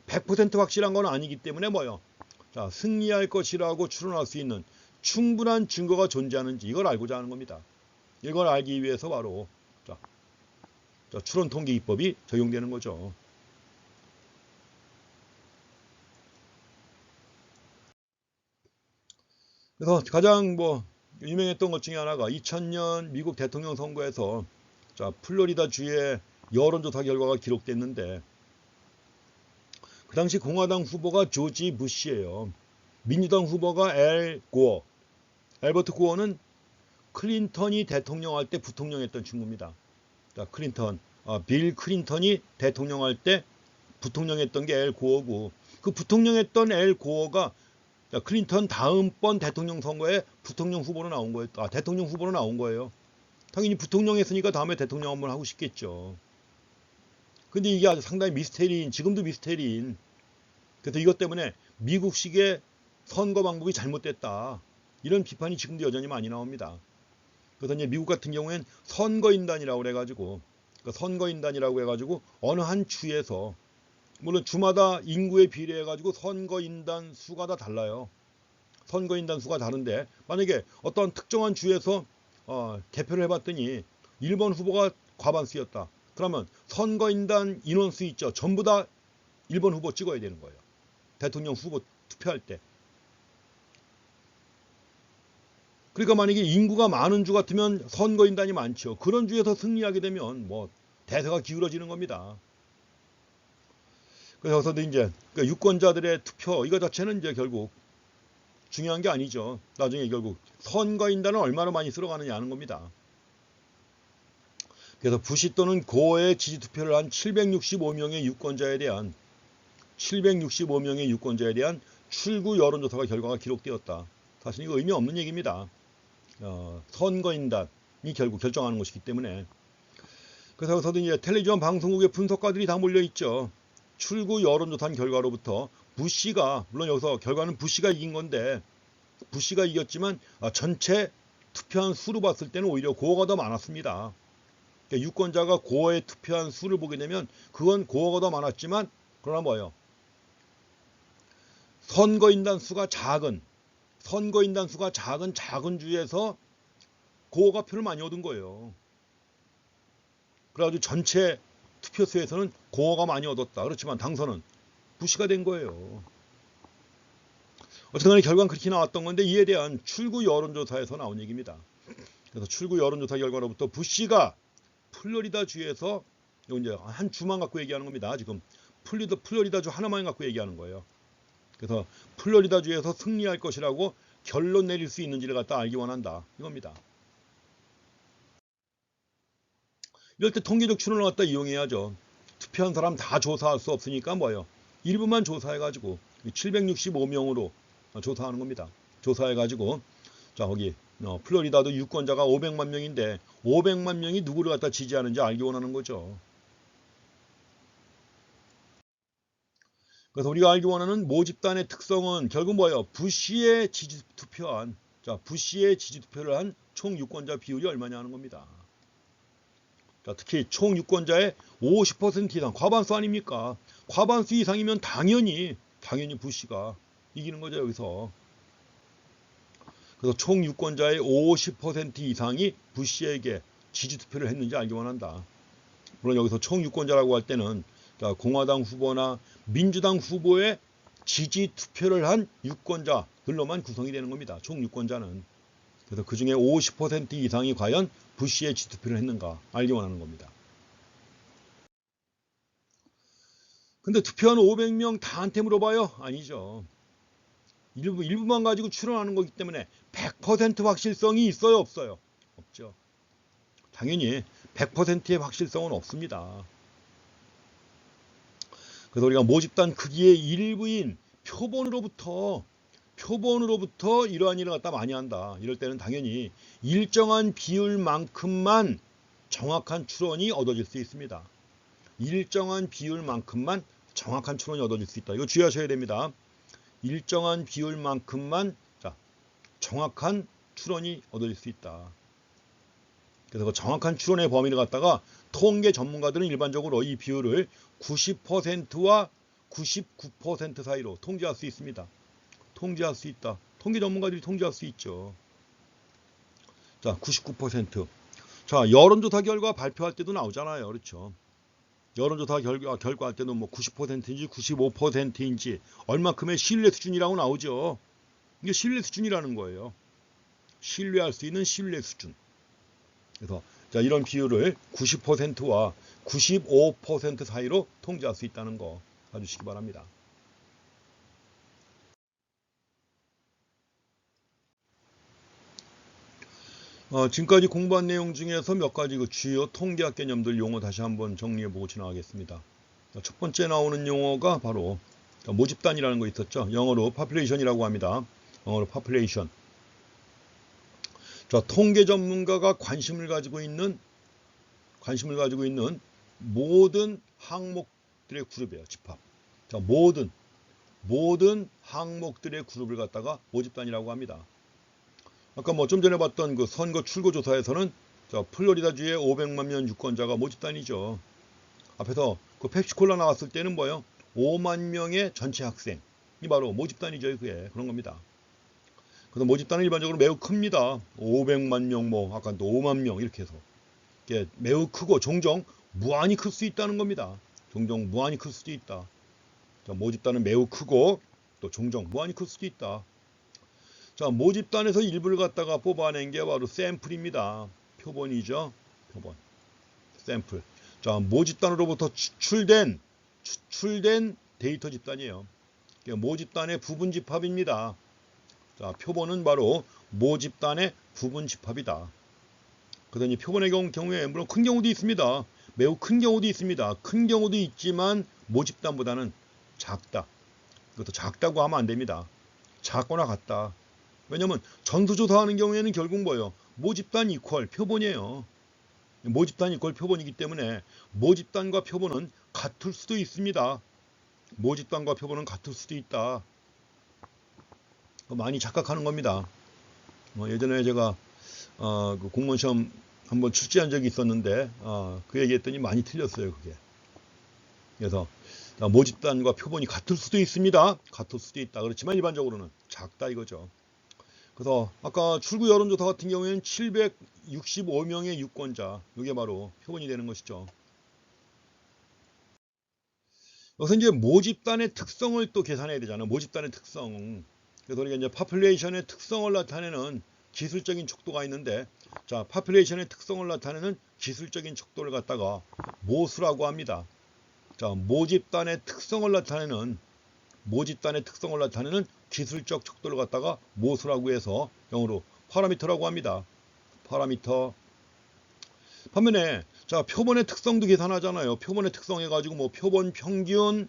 100% 확실한 건 아니기 때문에 뭐요? 자, 승리할 것이라고 추론할 수 있는 충분한 증거가 존재하는지 이걸 알고자 하는 겁니다. 이걸 알기 위해서 바로 자, 추론 통계 기법이 적용되는 거죠. 그래서 가장 유명했던 것 중에 하나가 2000년 미국 대통령 선거에서 자, 플로리다 주의 여론조사 결과가 기록됐는데 그 당시 공화당 후보가 조지 부시예요. 민주당 후보가 엘버트 고어는 클린턴이 대통령할 때 부통령했던 친구입니다. 자, 빌 클린턴이 대통령할 때 부통령했던 게 엘 고어고 그 부통령했던 엘 고어가 클린턴 다음번 대통령 선거에 부통령 후보로 나온 거예요. 대통령 후보로 나온 거예요. 당연히 부통령 했으니까 다음에 대통령 한번 하고 싶겠죠. 근데 이게 아주 상당히 지금도 미스테리인. 그래서 이것 때문에 미국식의 선거 방법이 잘못됐다. 이런 비판이 지금도 여전히 많이 나옵니다. 그래서 이제 미국 같은 경우엔 선거인단이라고 해가지고 어느 한 주에서 물론 주마다 인구에 비례해가지고 선거인단 수가 다 달라요. 선거인단 수가 다른데 만약에 어떤 특정한 주에서 개표를 해봤더니 1번 후보가 과반수였다. 그러면 선거인단 인원수 있죠. 전부 다 1번 후보 찍어야 되는 거예요. 대통령 후보 투표할 때. 그러니까 만약에 인구가 많은 주 같으면 선거인단이 많죠. 그런 주에서 승리하게 되면 대세가 기울어지는 겁니다. 그래서 이제 유권자들의 투표 이거 자체는 이제 결국 중요한 게 아니죠. 나중에 결국 선거인단은 얼마나 많이 쓸어가느냐 하는 겁니다. 그래서 부시 또는 고의 지지투표를 한 765명의 유권자에 대한 출구 여론조사가 결과가 기록되었다. 사실 이거 의미 없는 얘기입니다. 선거인단이 결국 결정하는 것이기 때문에. 그래서 여기서도 이제 텔레비전 방송국의 분석가들이 다 몰려있죠. 출구 여론조사 결과로부터 부시가, 물론 여기서 결과는 부시가 이긴 건데, 부시가 이겼지만 전체 투표한 수로 봤을 때는 오히려 고어가 더 많았습니다. 그러니까 유권자가 고어에 투표한 수를 보게 되면 그건 고어가 더 많았지만, 그러나 뭐예요? 선거인단 수가 작은 작은 주에서 고어가 표를 많이 얻은 거예요. 그래가지고 전체 투표수에서는 고어가 많이 얻었다. 그렇지만 당선은 부시가 된 거예요. 어쨌든 간에 결과는 그렇게 나왔던 건데, 이에 대한 출구 여론조사에서 나온 얘기입니다. 그래서 출구 여론조사 결과로부터 부시가 플로리다 주에서, 이제 한 주만 갖고 얘기하는 겁니다. 지금 플로리다 주 하나만 갖고 얘기하는 거예요. 그래서 플로리다 주에서 승리할 것이라고 결론 내릴 수 있는지를 갖다 알기 원한다. 이겁니다. 이럴 때 통계적 추론을 갖다 이용해야죠. 투표한 사람 다 조사할 수 없으니까 뭐예요? 일부만 조사해가지고 765명으로 조사하는 겁니다. 조사해가지고 자, 거기 플로리다도 유권자가 500만 명인데 500만 명이 누구를 갖다 지지하는지 알기 원하는 거죠. 그래서 우리가 알기 원하는 모집단의 특성은 결국 뭐예요? 부시의 지지투표를 한 총 유권자 비율이 얼마냐 하는 겁니다. 자, 특히 총 유권자의 50% 이상, 과반수 아닙니까? 과반수 이상이면 당연히 부시가 이기는 거죠, 여기서. 그래서 총 유권자의 50% 이상이 부시에게 지지투표를 했는지 알기 원한다. 물론 여기서 총 유권자라고 할 때는 공화당 후보나 민주당 후보의 지지투표를 한 유권자들로만 구성이 되는 겁니다. 총 유권자는. 그래서 그 중에 50% 이상이 과연 부시의 지지투표를 했는가 알기 원하는 겁니다. 근데 투표한 500명 다한테 물어봐요? 아니죠. 일부만 가지고 추론하는 거기 때문에 100% 확실성이 있어요? 없어요? 없죠. 당연히 100%의 확실성은 없습니다. 그래서 우리가 모집단 크기의 일부인 표본으로부터 이러한 일을 갖다 많이 한다. 이럴 때는 당연히 일정한 비율만큼만 정확한 추론이 얻어질 수 있습니다. 일정한 비율만큼만 정확한 추론이 얻어질 수 있다. 이거 주의하셔야 됩니다. 일정한 비율만큼만 정확한 추론이 얻어질 수 있다. 그래서 그 정확한 추론의 범위를 갖다가 통계 전문가들은 일반적으로 이 비율을 90%와 99% 사이로 통제할 수 있습니다. 통제할 수 있다. 통계 전문가들이 통제할 수 있죠. 자, 99%. 자, 여론조사 결과 발표할 때도 나오잖아요. 그렇죠. 여론조사 결과할 때는 뭐 90%인지 95%인지 얼마큼의 신뢰 수준이라고 나오죠. 이게 신뢰 수준이라는 거예요. 신뢰할 수 있는 신뢰 수준. 그래서 자, 이런 비율을 90%와 95% 사이로 통제할 수 있다는 거 봐주시기 바랍니다. 지금까지 공부한 내용 중에서 몇 가지 주요 통계학 개념들 용어 다시 한번 정리해보고 지나가겠습니다. 첫 번째 나오는 용어가 바로 모집단이라는 거 있었죠. 영어로 population이라고 합니다. 영어로 population. 자, 통계 전문가가 관심을 가지고 있는 모든 항목들의 그룹이에요. 집합. 자, 모든 항목들의 그룹을 갖다가 모집단이라고 합니다. 아까 뭐 좀 전에 봤던 그 선거 출구 조사에서는 플로리다주의 500만 명 유권자가 모집단이죠. 앞에서 그 펩시콜라 나왔을 때는 뭐예요? 5만 명의 전체 학생이 바로 모집단이죠. 그게 그런 겁니다. 그래서 모집단은 일반적으로 매우 큽니다. 500만 명, 뭐 아까 또 5만 명 이렇게 해서 이게 매우 크고 종종 무한히 클 수 있다는 겁니다. 종종 무한히 클 수도 있다. 자, 모집단은 매우 크고 또 종종 무한히 클 수도 있다. 자, 모집단에서 일부를 갖다가 뽑아낸 게 바로 샘플입니다. 표본이죠. 표본. 샘플. 자, 모집단으로부터 추출된 데이터 집단이에요. 모집단의 부분 집합입니다. 자, 표본은 바로 모집단의 부분 집합이다. 그래서 이 표본의 경우에 물론 큰 경우도 있습니다. 매우 큰 경우도 있습니다. 큰 경우도 있지만 모집단보다는 작다. 이것도 작다고 하면 안 됩니다. 작거나 같다. 왜냐면 전수조사하는 경우에는 결국 뭐예요? 모집단 이퀄 표본이에요. 모집단 이퀄 표본이기 때문에 모집단과 표본은 같을 수도 있습니다. 모집단과 표본은 같을 수도 있다. 많이 착각하는 겁니다. 예전에 제가 그 공무원 시험 한번 출제한 적이 있었는데 그 얘기했더니 많이 틀렸어요. 그게. 그래서 모집단과 표본이 같을 수도 있습니다. 같을 수도 있다. 그렇지만 일반적으로는 작다 이거죠. 그래서 아까 출구 여론조사 같은 경우에는 765명의 유권자, 이게 바로 표본이 되는 것이죠. 여기서 이제 모집단의 특성을 또 계산해야 되잖아요. 모집단의 특성. 그래서 우리가 이제 파퓰레이션의 특성을 나타내는 기술적인 척도가 있는데, 자, 파퓰레이션의 특성을 나타내는 기술적인 척도를 갖다가 모수라고 합니다. 자, 모집단의 특성을 나타내는 기술적 척도를 갖다가 모수라고 해서 영어로 파라미터라고 합니다. 파라미터. 반면에 자, 표본의 특성도 계산하잖아요. 표본의 특성 해가지고 뭐 표본 평균,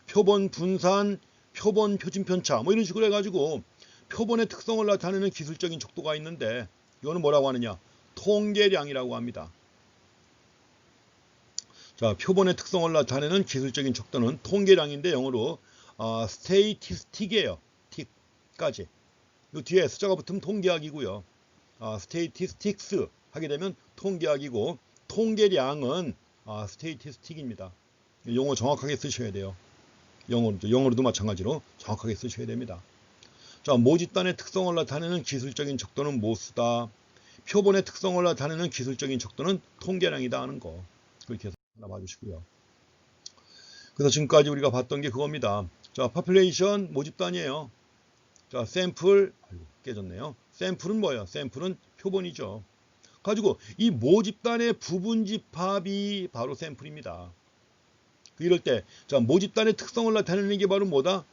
표본 분산, 표본 표준 편차 뭐 이런 식으로 해가지고 표본의 특성을 나타내는 기술적인 척도가 있는데 이거는 뭐라고 하느냐? 통계량이라고 합니다. 자, 표본의 특성을 나타내는 기술적인 척도는 통계량인데 영어로 스테이티스틱이에요. 틱까지. 이 뒤에 숫자가 붙으면 통계학이고요. 스테이티스틱스 하게 되면 통계학이고 통계량은 스테이티스틱입니다. 용어 정확하게 쓰셔야 돼요. 영어로도 마찬가지로 정확하게 쓰셔야 됩니다. 자, 모집단의 특성을 나타내는 기술적인 척도는 모수다. 표본의 특성을 나타내는 기술적인 척도는 통계량이다 하는 거. 그렇게 해서 하나 봐주시고요. 그래서 지금까지 우리가 봤던 게 그겁니다. 자, 파퓰레이션 모집단이에요. 자, 샘플, 아이고, 깨졌네요. 샘플은 뭐예요? 샘플은 표본이죠. 가지고 이 모집단의 부분 집합이 바로 샘플입니다. 이럴 때, 자, 모집단의 특성을 나타내는 게 바로 뭐다?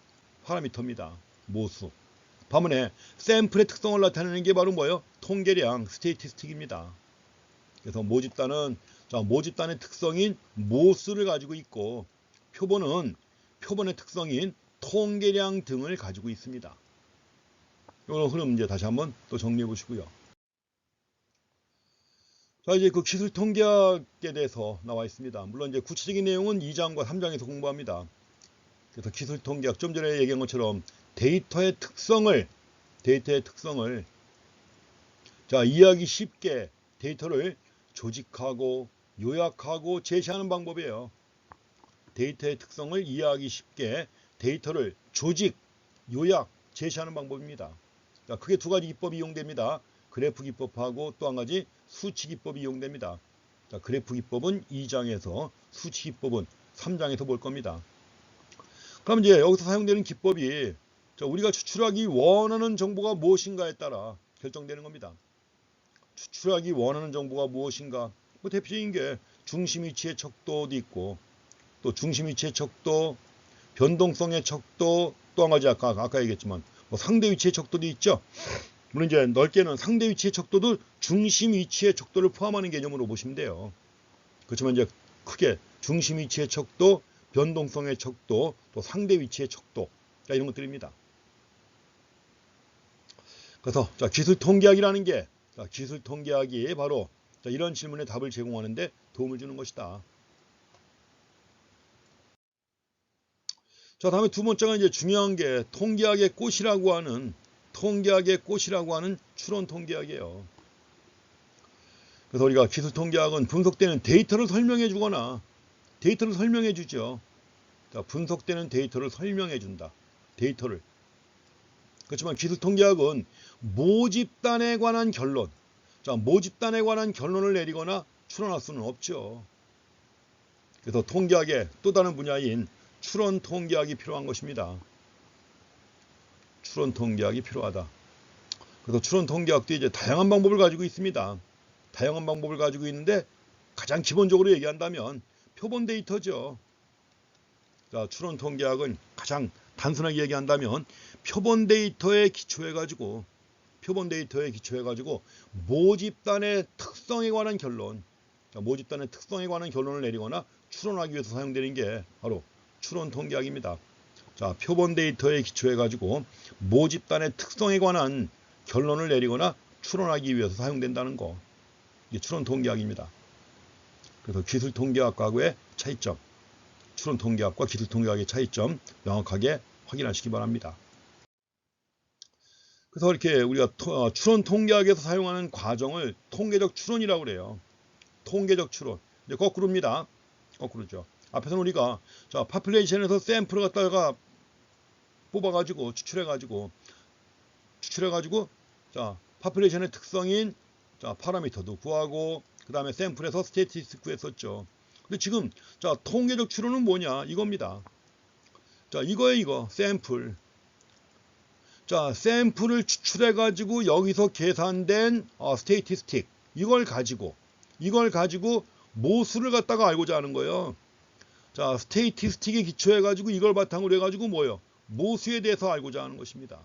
파라미터입니다. 모수. 반면에 샘플의 특성을 나타내는 게 바로 뭐예요? 통계량, 스테이티스틱입니다. 그래서 모집단은 자, 모집단의 특성인 모수를 가지고 있고 표본은 표본의 특성인 통계량 등을 가지고 있습니다. 이런 흐름 이제 다시 한번 또 정리해 보시고요. 자, 이제 그 기술 통계학에 대해서 나와 있습니다. 물론 이제 구체적인 내용은 2장과 3장에서 공부합니다. 그래서 기술 통계학 좀 전에 얘기한 것처럼 데이터의 특성을 자, 이해하기 쉽게 데이터를 조직하고 요약하고 제시하는 방법이에요. 데이터의 특성을 이해하기 쉽게 데이터를 조직, 요약, 제시하는 방법입니다. 자, 크게 두 가지 기법이 이용됩니다. 그래프 기법하고 또 한 가지 수치 기법이 이용됩니다. 자, 그래프 기법은 2장에서 수치 기법은 3장에서 볼 겁니다. 그럼 이제 여기서 사용되는 기법이 자, 우리가 추출하기 원하는 정보가 무엇인가에 따라 결정되는 겁니다. 추출하기 원하는 정보가 무엇인가? 뭐 대표적인 게 중심 위치의 척도도 있고 또 중심 위치의 척도, 변동성의 척도, 또 한 가지 아까 얘기했지만 뭐 상대 위치의 척도도 있죠. 물론 이제 넓게는 상대 위치의 척도도 중심 위치의 척도를 포함하는 개념으로 보시면 돼요. 그렇지만 이제 크게 중심 위치의 척도, 변동성의 척도, 또 상대 위치의 척도 이런 것들입니다. 그래서 자, 기술 통계학이라는 게 기술 통계학이 바로 자, 이런 질문에 답을 제공하는데 도움을 주는 것이다. 자, 다음에 두 번째가 이제 중요한 게 통계학의 꽃이라고 하는 추론 통계학이에요. 그래서 우리가 기술 통계학은 분석되는 데이터를 설명해 주거나 데이터를 설명해 주죠. 자, 분석되는 데이터를 설명해 준다. 데이터를. 그렇지만 기술 통계학은 모집단에 관한 결론, 자, 모집단에 관한 결론을 내리거나 추론할 수는 없죠. 그래서 통계학의 또 다른 분야인 추론 통계학이 필요한 것입니다. 추론 통계학이 필요하다. 그래서 추론 통계학도 이제 다양한 방법을 가지고 있습니다. 다양한 방법을 가지고 있는데 가장 기본적으로 얘기한다면 표본 데이터죠. 자, 추론 통계학은 가장 단순하게 얘기한다면 표본 데이터에 기초해 가지고 모집단의 특성에 관한 결론, 모집단의 특성에 관한 결론을 내리거나 추론하기 위해서 사용되는 게 바로 추론 통계학입니다. 자, 표본 데이터에 기초해 가지고 모집단의 특성에 관한 결론을 내리거나 추론하기 위해서 사용된다는 거. 이게 추론 통계학입니다. 그래서 기술 통계학과의 차이점, 추론 통계학과 기술 통계학의 차이점 명확하게 확인하시기 바랍니다. 그래서 이렇게 우리가 추론 통계학에서 사용하는 과정을 통계적 추론이라고 그래요. 통계적 추론. 이제 거꾸로입니다. 거꾸로죠. 앞에서는 우리가 자, 파퓰레이션에서 샘플을 갖다가 뽑아가지고 추출해가지고 자, 파퓰레이션의 특성인 자, 파라미터도 구하고 그 다음에 샘플에서 스태티스틱 구했었죠. 근데 지금 자, 통계적 추론은 뭐냐 이겁니다. 자, 이거 샘플. 자, 샘플을 추출해가지고 여기서 계산된 스태티스틱 이걸 가지고 모수를 갖다가 알고자 하는 거예요. 자, 스태티스틱에 기초해가지고 이걸 바탕으로 해가지고 뭐예요? 모수에 대해서 알고자 하는 것입니다.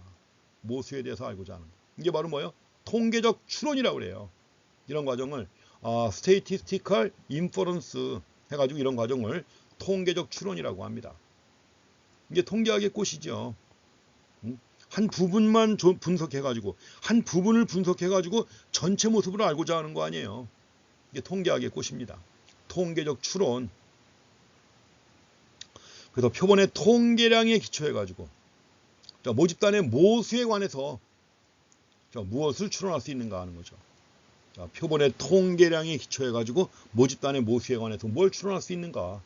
모수에 대해서 알고자 하는 것. 이게 바로 뭐예요? 통계적 추론이라고 그래요. 이런 과정을 statistical inference 해가지고 이런 과정을 통계적 추론이라고 합니다. 이게 통계학의 꽃이죠. 한 부분만 분석해가지고 한 부분을 분석해가지고 전체 모습을 알고자 하는 거 아니에요. 이게 통계학의 꽃입니다. 통계적 추론. 그래서 표본의 통계량에 기초해가지고 자, 모집단의 모수에 관해서 자, 무엇을 추론할 수 있는가 하는 거죠. 자, 표본의 통계량에 기초해가지고 모집단의 모수에 관해서 뭘 추론할 수 있는가.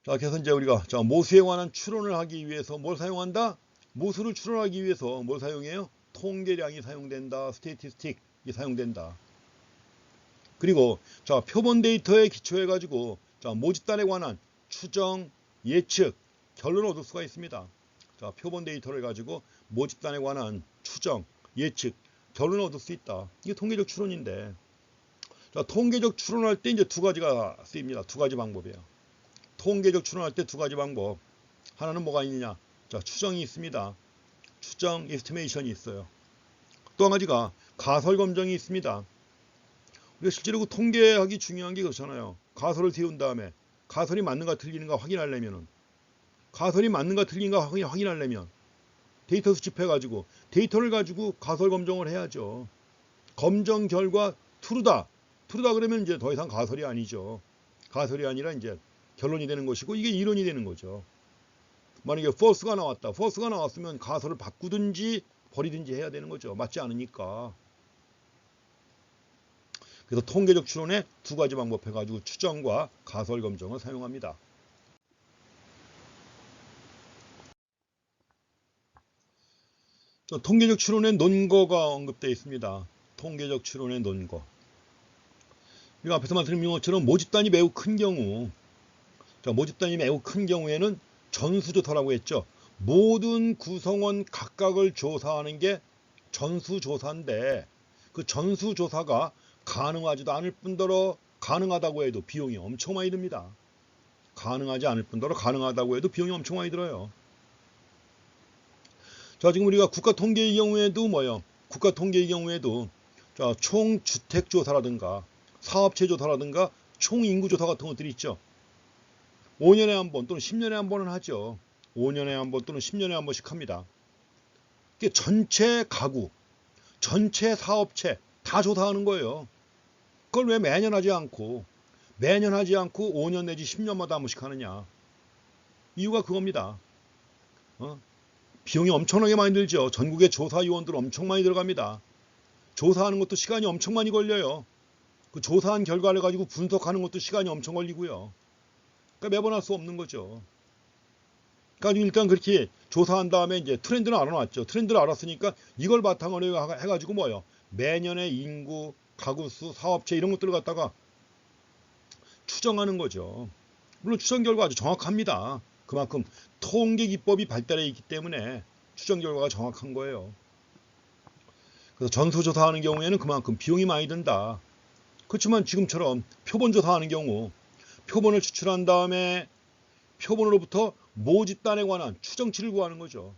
자, 그래서 이제 우리가 자, 모수에 관한 추론을 하기 위해서 뭘 사용한다? 모수를 추론하기 위해서 뭘 사용해요? 통계량이 사용된다. 스태티스틱이 사용된다. 그리고 자, 표본 데이터에 기초해 가지고 자, 모집단에 관한 추정, 예측, 결론을 얻을 수가 있습니다. 자, 표본 데이터를 가지고 모집단에 관한 추정, 예측, 결론을 얻을 수 있다. 이게 통계적 추론인데. 자, 통계적 추론할 때 이제 두 가지가 쓰입니다. 두 가지 방법이에요. 통계적 추론할 때 두 가지 방법. 하나는 뭐가 있느냐? 자, 추정이 있습니다. 추정, 에스티메이션이 있어요. 또 한 가지가 가설 검정이 있습니다. 우리가 실제로 그 통계하기 중요한 게 그렇잖아요. 가설을 세운 다음에 가설이 맞는가 틀리는가 확인하려면은 가설이 맞는가 틀린가 확인하려면 데이터 수집해가지고 데이터를 가지고 가설 검정을 해야죠. 검정 결과 true다 그러면 이제 더 이상 가설이 아니죠. 가설이 아니라 이제 결론이 되는 것이고 이게 이론이 되는 거죠. 만약에 false가 나왔으면 가설을 바꾸든지 버리든지 해야 되는 거죠. 맞지 않으니까. 그래서 통계적 추론에 두 가지 방법 해가지고 추정과 가설 검정을 사용합니다. 통계적 추론의 논거가 언급되어 있습니다. 통계적 추론의 논거. 우리가 앞에서 말씀드린 것처럼 모집단이 매우 큰 경우, 모집단이 매우 큰 경우에는 전수조사라고 했죠. 모든 구성원 각각을 조사하는 게 전수조사인데 그 전수조사가 가능하지도 않을 뿐더러 가능하다고 해도 비용이 엄청 많이 듭니다. 가능하지 않을 뿐더러 가능하다고 해도 비용이 엄청 많이 들어요. 자, 지금 우리가 국가통계의 경우에도 국가통계의 경우에도 자, 총주택조사라든가 사업체조사라든가 총인구조사 같은 것들이 있죠. 5년에 한 번 또는 10년에 한 번은 하죠. 5년에 한 번 또는 10년에 한 번씩 합니다. 이게 전체 가구, 전체 사업체 다 조사하는 거예요. 그걸 왜 매년 하지 않고 5년 내지 10년마다 한 번씩 하느냐. 이유가 그겁니다. 비용이 엄청나게 많이 들죠. 전국의 조사위원들 엄청 많이 들어갑니다. 조사하는 것도 시간이 엄청 많이 걸려요. 그 조사한 결과를 가지고 분석하는 것도 시간이 엄청 걸리고요. 그러니까 매번 할 수 없는 거죠. 그러니까 일단 그렇게 조사한 다음에 이제 트렌드는 알아놨죠. 트렌드를 알았으니까 이걸 바탕으로 해가지고 매년의 인구, 가구수, 사업체 이런 것들을 갖다가 추정하는 거죠. 물론 추정 결과 아주 정확합니다. 그만큼 통계 기법이 발달해 있기 때문에 추정 결과가 정확한 거예요. 그래서 전수조사하는 경우에는 그만큼 비용이 많이 든다. 그렇지만 지금처럼 표본조사하는 경우 표본을 추출한 다음에 표본으로부터 모집단에 관한 추정치를 구하는 거죠.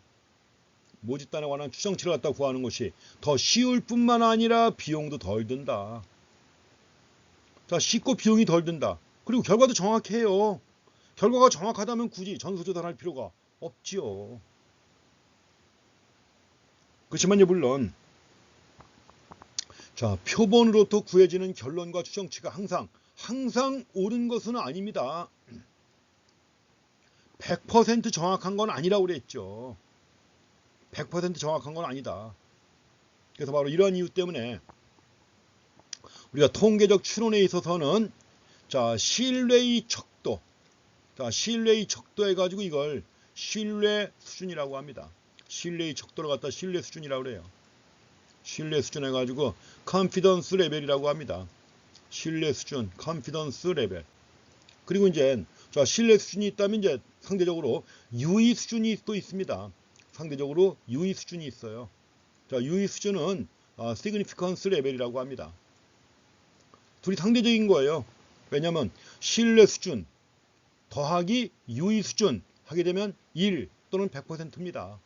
모집단에 관한 추정치를 갖다 구하는 것이 더 쉬울 뿐만 아니라 비용도 덜 든다. 자, 쉽고 비용이 덜 든다. 그리고 결과도 정확해요. 결과가 정확하다면 굳이 전수조사할 필요가 없지요. 그렇지만요, 물론 자, 표본으로부터 구해지는 결론과 추정치가 항상 옳은 것은 아닙니다. 100% 정확한 건 아니라고 그랬죠. 100% 정확한 건 아니다. 그래서 바로 이러한 이유 때문에 우리가 통계적 추론에 있어서는 자, 신뢰의 척도. 자, 신뢰의 척도 해가지고 이걸 신뢰 수준이라고 합니다. 신뢰의 척도를 갖다 신뢰 수준이라고 그래요. 신뢰 수준 해가지고 confidence 레벨이라고 합니다. 신뢰 수준, confidence 레벨. 그리고 이제 자, 신뢰 수준이 있다면 이제 상대적으로 유의 수준이 또 있습니다. 상대적으로 유의 수준이 있어요. 자, 유의 수준은 significance 레벨이라고 합니다. 둘이 상대적인 거예요. 왜냐하면 신뢰 수준 더하기 유의 수준 하게 되면 1 또는 100%입니다.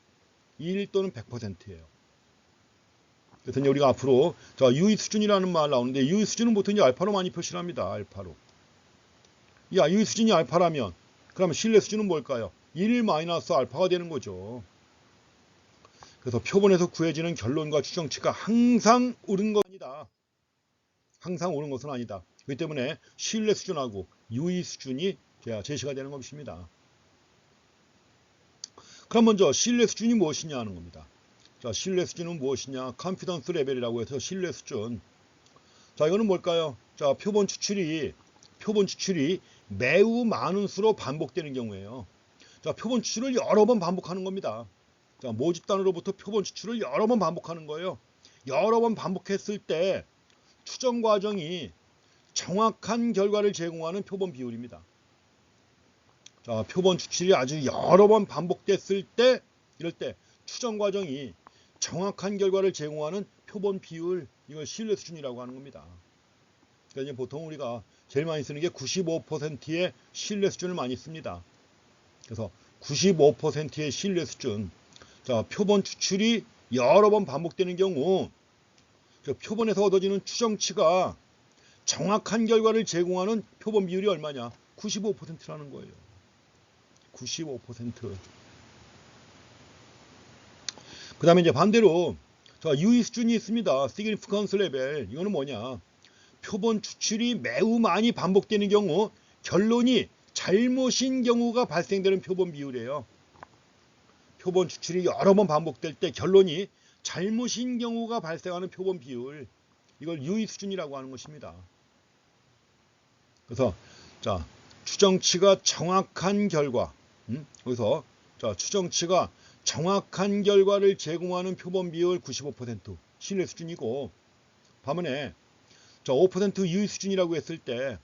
1 또는 100%예요. 그래서 이제 우리가 앞으로 자, 유의 수준이라는 말 나오는데 유의 수준은 보통 이제 알파로 많이 표시를 합니다. 알파로. 야, 유의 수준이 알파라면 그러면 신뢰 수준은 뭘까요? 1 마이너스 알파가 되는 거죠. 그래서 표본에서 구해지는 결론과 추정치가 항상 옳은 건 아니다. 항상 옳은 것은 아니다. 그렇기 때문에 신뢰 수준하고 유의 수준이 제시가 되는 것입니다. 그럼 먼저 신뢰 수준이 무엇이냐 하는 겁니다. 자, 신뢰 수준은 무엇이냐? 컨피던스 레벨이라고 해서 신뢰 수준. 자, 이거는 뭘까요? 자, 표본 추출이 매우 많은 수로 반복되는 경우에요. 자, 표본 추출을 여러 번 반복하는 겁니다. 자, 모집단으로부터 표본 추출을 여러 번 반복하는 거예요. 여러 번 반복했을 때 추정 과정이 정확한 결과를 제공하는 표본 비율입니다. 자, 표본 추출이 아주 여러 번 반복됐을 때 이럴 때 추정 과정이 정확한 결과를 제공하는 표본 비율, 이걸 신뢰 수준이라고 하는 겁니다. 그러니까 보통 우리가 제일 많이 쓰는 게 95%의 신뢰 수준을 많이 씁니다. 그래서 95%의 신뢰 수준. 자, 표본 추출이 여러 번 반복되는 경우 표본에서 얻어지는 추정치가 정확한 결과를 제공하는 표본 비율이 얼마냐? 95%라는 거예요. 95%. 그 다음에 이제 반대로 자, 유의 수준이 있습니다. significance 레벨. 이거는 뭐냐? 표본 추출이 매우 많이 반복되는 경우 결론이 잘못인 경우가 발생되는 표본 비율이에요. 표본 추출이 여러 번 반복될 때 결론이 잘못인 경우가 발생하는 표본 비율. 이걸 유의 수준이라고 하는 것입니다. 그래서 자, 추정치가 정확한 결과. 그래서 자, 추정치가 정확한 결과를 제공하는 표본 비율 95% 신뢰 수준이고, 반면에 자, 5% 유의 수준이라고 했을 때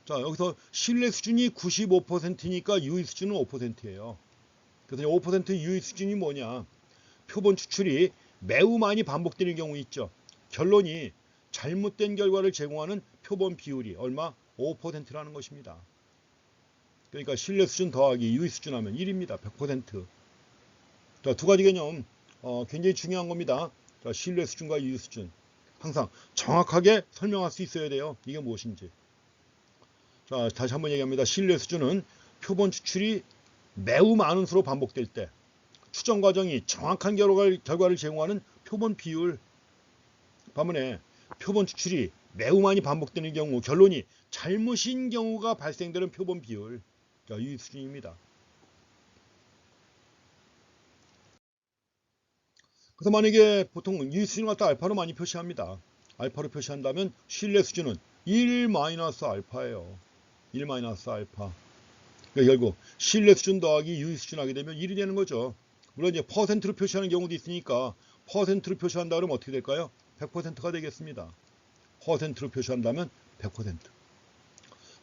자, 여기서 신뢰 수준이 95%니까 유의 수준은 5%예요. 그래서 5% 유의 수준이 뭐냐? 표본 추출이 매우 많이 반복되는 경우 있죠. 결론이 잘못된 결과를 제공하는 표본 비율이 얼마? 5%라는 것입니다. 그러니까 신뢰 수준 더하기 유의 수준 하면 1입니다. 100%. 자, 두 가지 개념 굉장히 중요한 겁니다. 자, 신뢰 수준과 유의 수준. 항상 정확하게 설명할 수 있어야 돼요. 이게 무엇인지. 자, 다시 한번 얘기합니다. 신뢰 수준은 표본 추출이 매우 많은 수로 반복될 때 추정 과정이 정확한 결과를 제공하는 표본 비율. 반면에 표본 추출이 매우 많이 반복되는 경우 결론이 잘못인 경우가 발생되는 표본 비율. 자, 유의 수준입니다. 그래서 만약에 보통 유의 수준을 갖다 알파로 많이 표시합니다. 알파로 표시한다면 신뢰 수준은 1-알파예요. 1-알파. 그러니까 결국 신뢰 수준 더하기 유의 수준 하게 되면 1이 되는 거죠. 물론 이제 퍼센트로 표시하는 경우도 있으니까 퍼센트로 표시한다 그러면 어떻게 될까요? 100%가 되겠습니다. 퍼센트로 표시한다면 100%.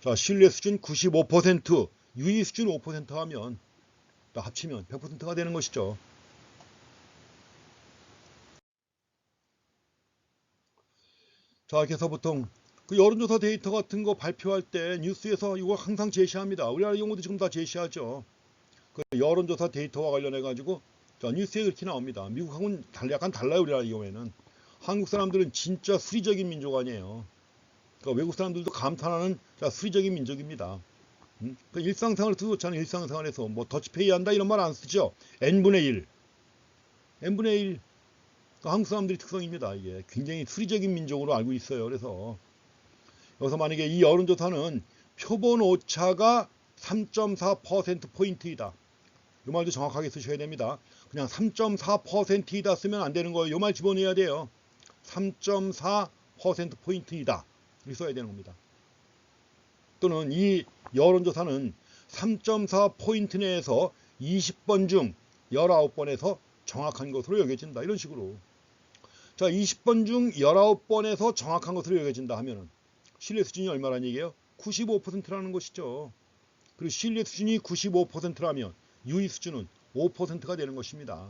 자, 신뢰 수준 95%, 유의 수준 5% 하면 합치면 100%가 되는 것이죠. 자, 이렇게 해서 보통 그 여론조사 데이터 같은 거 발표할 때 뉴스에서 이거 항상 제시합니다. 우리나라 경우도 지금 다 제시하죠. 그 여론조사 데이터와 관련해 가지고 뉴스에 그렇게 나옵니다. 미국하고는 약간 달라요. 우리나라 경우에는. 한국 사람들은 진짜 수리적인 민족 아니에요. 그러니까 외국 사람들도 감탄하는 수리적인 민족입니다. 그 일상생활에서 그렇잖아요. 일상생활에서 뭐 더치페이 한다 이런 말 안 쓰죠. n분의 1. n분의 1. 그러니까 한국 사람들의 특성입니다. 이게 굉장히 수리적인 민족으로 알고 있어요. 그래서 여기서 만약에 이 여론조사는 표본 오차가 3.4%포인트이다. 이 말도 정확하게 쓰셔야 됩니다. 그냥 3.4%이다 쓰면 안 되는 거예요. 이 말 집어넣어야 돼요. 3.4%포인트이다. 이렇게 써야 되는 겁니다. 또는 이 여론조사는 3.4포인트 내에서 20번 중 19번에서 정확한 것으로 여겨진다. 이런 식으로. 자, 20번 중 19번에서 정확한 것으로 여겨진다 하면은 신뢰 수준이 얼마라는 얘기예요? 95%라는 것이죠. 그리고 신뢰 수준이 95%라면 유의 수준은 5%가 되는 것입니다.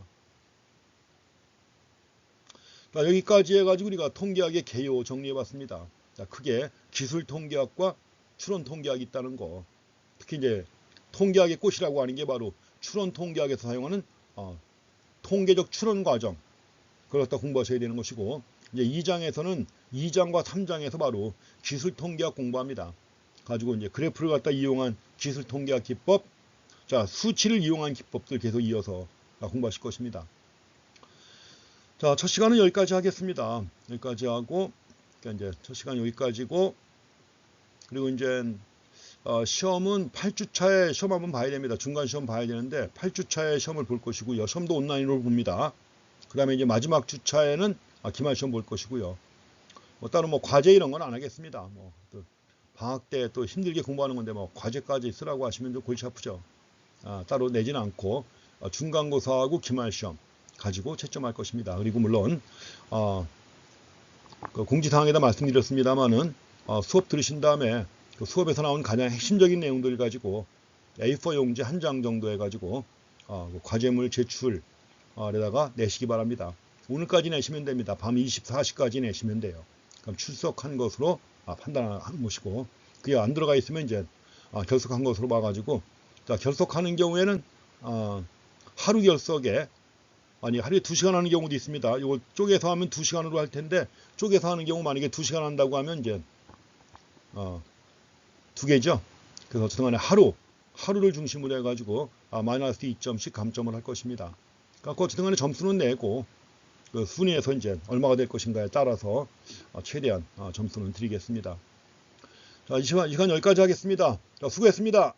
자, 여기까지 해가지고 우리가 통계학의 개요 정리해봤습니다. 자, 크게 기술 통계학과 추론 통계학이 있다는 거. 특히 이제 통계학의 꽃이라고 하는 게 바로 추론 통계학에서 사용하는 통계적 추론 과정. 그걸 갖다 공부하셔야 되는 것이고, 이제 2장에서는 2장과 3장에서 바로 기술 통계학 공부합니다. 가지고 이제 그래프를 갖다 이용한 기술 통계학 기법, 자, 수치를 이용한 기법들 계속 이어서 공부하실 것입니다. 자, 첫 시간은 여기까지 하겠습니다. 여기까지 하고, 그러니까 이제 첫 시간 여기까지고, 그리고 이제 시험은 8주차에 시험 한번 봐야 됩니다. 중간 시험 봐야 되는데 8주차에 시험을 볼 것이고요. 시험도 온라인으로 봅니다. 그 다음에 이제 마지막 주차에는 기말 시험 볼 것이고요. 따로 뭐 과제 이런 건 안 하겠습니다. 뭐 또 방학 때 또 힘들게 공부하는 건데 뭐 과제까지 쓰라고 하시면 좀 골치 아프죠. 따로 내지는 않고 중간고사하고 기말 시험 가지고 채점할 것입니다. 그리고 물론 그 공지사항에다 말씀드렸습니다만은 수업 들으신 다음에 그 수업에서 나온 가장 핵심적인 내용들 가지고 A4 용지 한 장 정도 해가지고 그 과제물 제출에다가 내시기 바랍니다. 오늘까지 내시면 됩니다. 밤 24시까지 내시면 돼요. 그럼 출석한 것으로 판단하는 것이고, 그게 안 들어가 있으면 이제 결석한 것으로 봐가지고, 자, 결석하는 경우에는 하루 결석에 하루에 2시간 하는 경우도 있습니다. 이거 쪼개서 하면 2시간으로 할 텐데, 쪼개서 하는 경우 만약에 2시간 한다고 하면 이제 2개죠. 그래서 어쨌든 간에 하루를 중심으로 해가지고 마이너스 2점씩 감점을 할 것입니다. 그러니까 어쨌든 간에 점수는 내고 그 순위에서 이제 얼마가 될 것인가에 따라서 최대한 점수는 드리겠습니다. 자, 이 시간 여기까지 하겠습니다. 자, 수고했습니다.